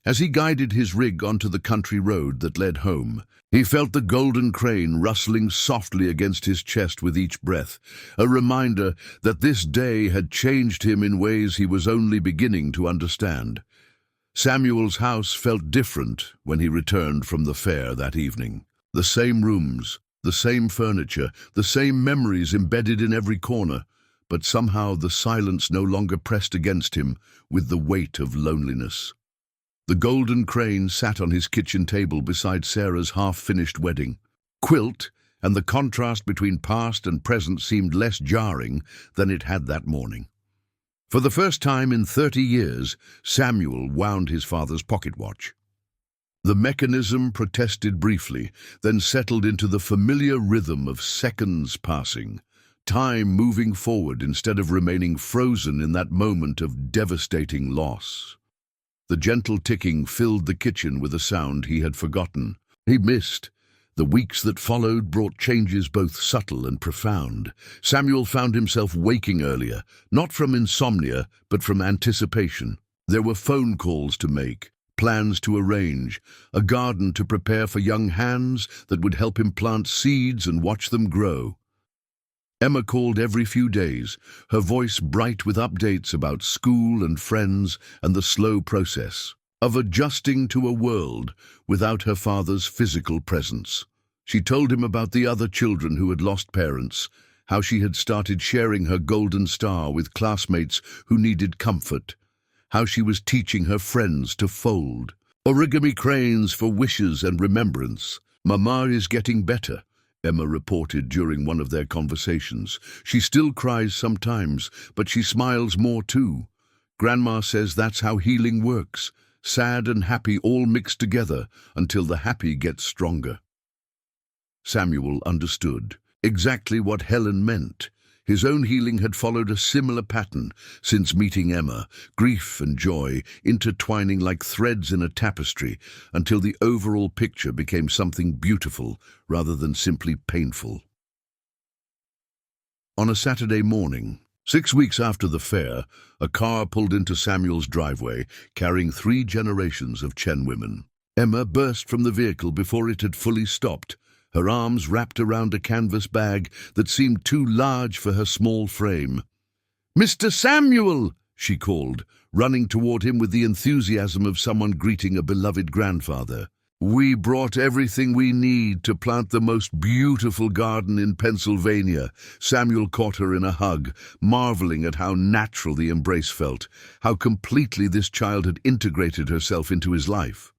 As he guided his rig onto the country road that led home, he felt the golden crane rustling softly against his chest with each breath, a reminder that this day had changed him in ways he was only beginning to understand. Samuel's house felt different when he returned from the fair that evening. The same rooms, the same furniture, the same memories embedded in every corner, but somehow the silence no longer pressed against him with the weight of loneliness. The golden crane sat on his kitchen table beside Sarah's half-finished wedding quilt, and the contrast between past and present seemed less jarring than it had that morning. For the first time in 30 years, Samuel wound his father's pocket watch. The mechanism protested briefly, then settled into the familiar rhythm of seconds passing, time moving forward instead of remaining frozen in that moment of devastating loss. The gentle ticking filled the kitchen with a sound he had forgotten. He missed. The weeks that followed brought changes both subtle and profound. Samuel found himself waking earlier, not from insomnia, but from anticipation. There were phone calls to make, plans to arrange, a garden to prepare for young hands that would help him plant seeds and watch them grow. Emma called every few days, her voice bright with updates about school and friends and the slow process of adjusting to a world without her father's physical presence. She told him about the other children who had lost parents, how she had started sharing her golden star with classmates who needed comfort, how she was teaching her friends to fold origami cranes for wishes and remembrance. "Mama is getting better," Emma reported during one of their conversations. "She still cries sometimes, but she smiles more too. Grandma says that's how healing works. Sad and happy all mixed together until the happy gets stronger." Samuel understood exactly what Helen meant. His own healing had followed a similar pattern since meeting Emma, grief and joy intertwining like threads in a tapestry until the overall picture became something beautiful rather than simply painful. On a Saturday morning, 6 weeks after the fair, a car pulled into Samuel's driveway, carrying 3 generations of Chen women. Emma burst from the vehicle before it had fully stopped, her arms wrapped around a canvas bag that seemed too large for her small frame. "Mr. Samuel!" she called, running toward him with the enthusiasm of someone greeting a beloved grandfather. "We brought everything we need to plant the most beautiful garden in Pennsylvania." Samuel caught her in a hug, marveling at how natural the embrace felt, how completely this child had integrated herself into his life.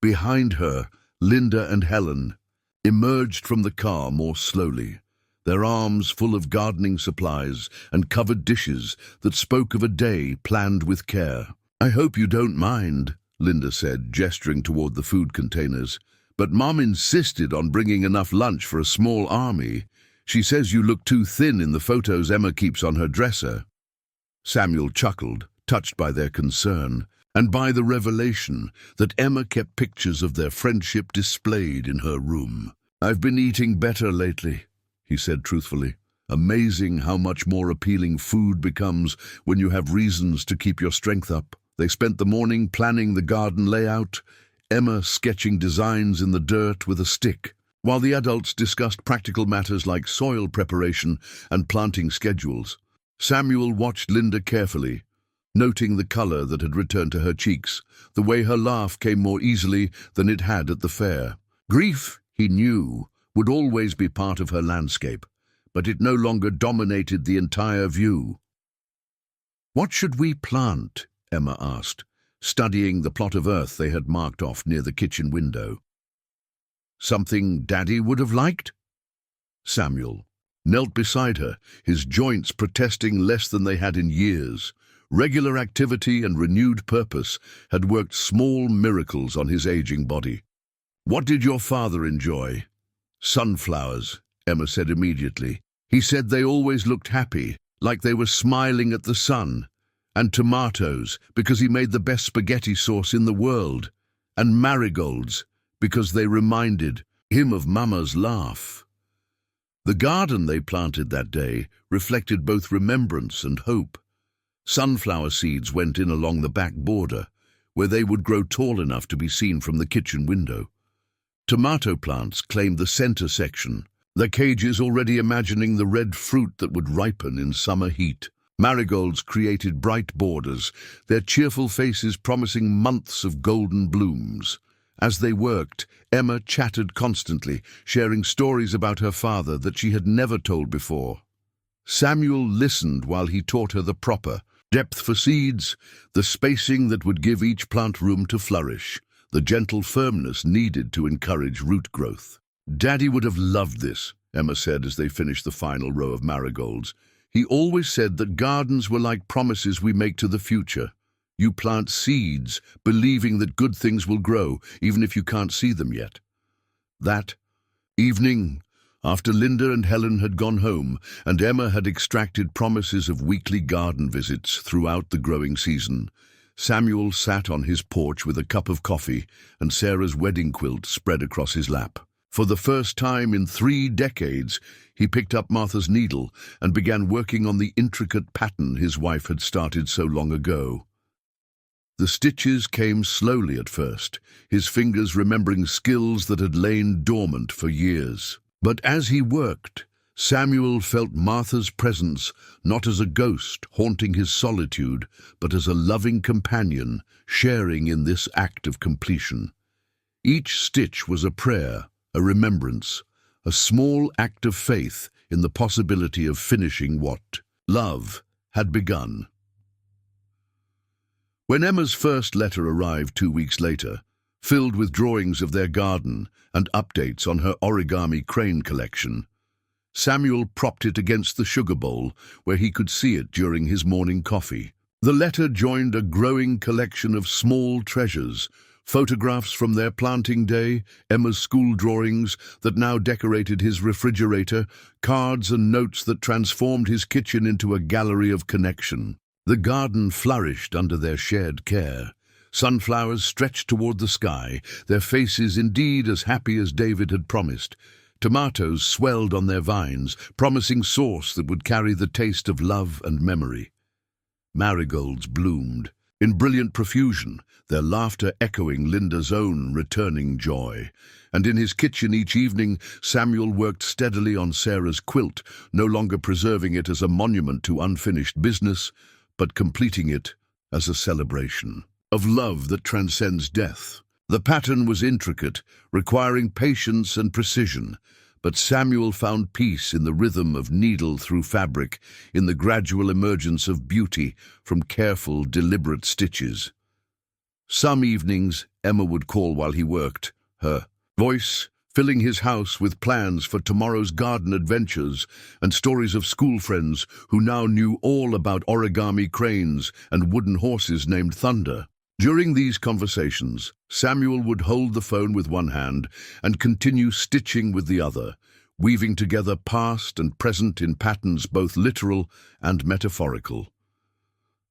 Behind her, Linda and Helen emerged from the car more slowly, their arms full of gardening supplies and covered dishes that spoke of a day planned with care. "I hope you don't mind," Linda said, gesturing toward the food containers, "but Mom insisted on bringing enough lunch for a small army. She says you look too thin in the photos Emma keeps on her dresser." Samuel chuckled, touched by their concern, and by the revelation that Emma kept pictures of their friendship displayed in her room. "I've been eating better lately," he said truthfully. "Amazing how much more appealing food becomes when you have reasons to keep your strength up." They spent the morning planning the garden layout, Emma sketching designs in the dirt with a stick, while the adults discussed practical matters like soil preparation and planting schedules. Samuel watched Linda carefully, noting the color that had returned to her cheeks, the way her laugh came more easily than it had at the fair. Grief, he knew, would always be part of her landscape, but it no longer dominated the entire view. "What should we plant?" Emma asked, studying the plot of earth they had marked off near the kitchen window. "Something Daddy would have liked?" Samuel knelt beside her, his joints protesting less than they had in years. Regular activity and renewed purpose had worked small miracles on his aging body. "What did your father enjoy?" "Sunflowers," Emma said immediately. "He said they always looked happy, like they were smiling at the sun. and tomatoes because he made the best spaghetti sauce in the world, and marigolds because they reminded him of Mama's laugh. The garden they planted that day reflected both remembrance and hope. Sunflower seeds went in along the back border, where they would grow tall enough to be seen from the kitchen window. Tomato plants claimed the center section, their cages already imagining the red fruit that would ripen in summer heat. Marigolds created bright borders, their cheerful faces promising months of golden blooms. As they worked, Emma chattered constantly, sharing stories about her father that she had never told before. Samuel listened while he taught her the proper depth for seeds, the spacing that would give each plant room to flourish, the gentle firmness needed to encourage root growth. "Daddy would have loved this," Emma said as they finished the final row of marigolds. "He always said that gardens were like promises we make to the future. You plant seeds, believing that good things will grow, even if you can't see them yet." That evening, after Linda and Helen had gone home, and Emma had extracted promises of weekly garden visits throughout the growing season, Samuel sat on his porch with a cup of coffee and Sarah's wedding quilt spread across his lap. For the first time in 3 decades, he picked up Martha's needle and began working on the intricate pattern his wife had started so long ago. The stitches came slowly at first, his fingers remembering skills that had lain dormant for years. But as he worked, Samuel felt Martha's presence not as a ghost haunting his solitude, but as a loving companion sharing in this act of completion. Each stitch was a prayer, a remembrance, a small act of faith in the possibility of finishing what love had begun. When Emma's first letter arrived 2 weeks later, filled with drawings of their garden and updates on her origami crane collection, Samuel propped it against the sugar bowl where he could see it during his morning coffee. The letter joined a growing collection of small treasures, photographs from their planting day, Emma's school drawings that now decorated his refrigerator, cards and notes that transformed his kitchen into a gallery of connection. The garden flourished under their shared care. Sunflowers stretched toward the sky, their faces indeed as happy as David had promised. Tomatoes swelled on their vines, promising sauce that would carry the taste of love and memory. Marigolds bloomed in brilliant profusion, their laughter echoing Linda's own returning joy. And in his kitchen each evening, Samuel worked steadily on Sarah's quilt, no longer preserving it as a monument to unfinished business, but completing it as a celebration of love that transcends death. The pattern was intricate, requiring patience and precision, but Samuel found peace in the rhythm of needle through fabric, in the gradual emergence of beauty from careful, deliberate stitches. Some evenings, Emma would call while he worked, her voice filling his house with plans for tomorrow's garden adventures and stories of school friends who now knew all about origami cranes and wooden horses named Thunder. During these conversations, Samuel would hold the phone with one hand and continue stitching with the other, weaving together past and present in patterns both literal and metaphorical.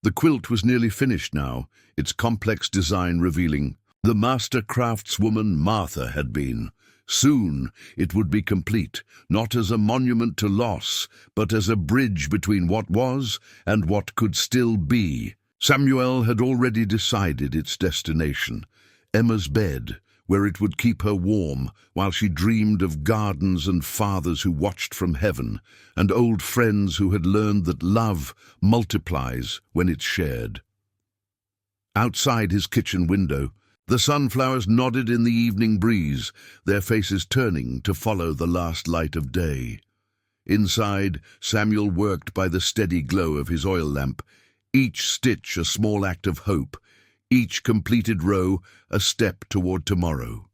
The quilt was nearly finished now, its complex design revealing the master craftswoman Martha had been. Soon it would be complete, not as a monument to loss, but as a bridge between what was and what could still be. Samuel had already decided its destination, Emma's bed, where it would keep her warm while she dreamed of gardens and fathers who watched from heaven, and old friends who had learned that love multiplies when it's shared. Outside his kitchen window, the sunflowers nodded in the evening breeze, their faces turning to follow the last light of day. Inside, Samuel worked by the steady glow of his oil lamp, each stitch a small act of hope, each completed row a step toward tomorrow.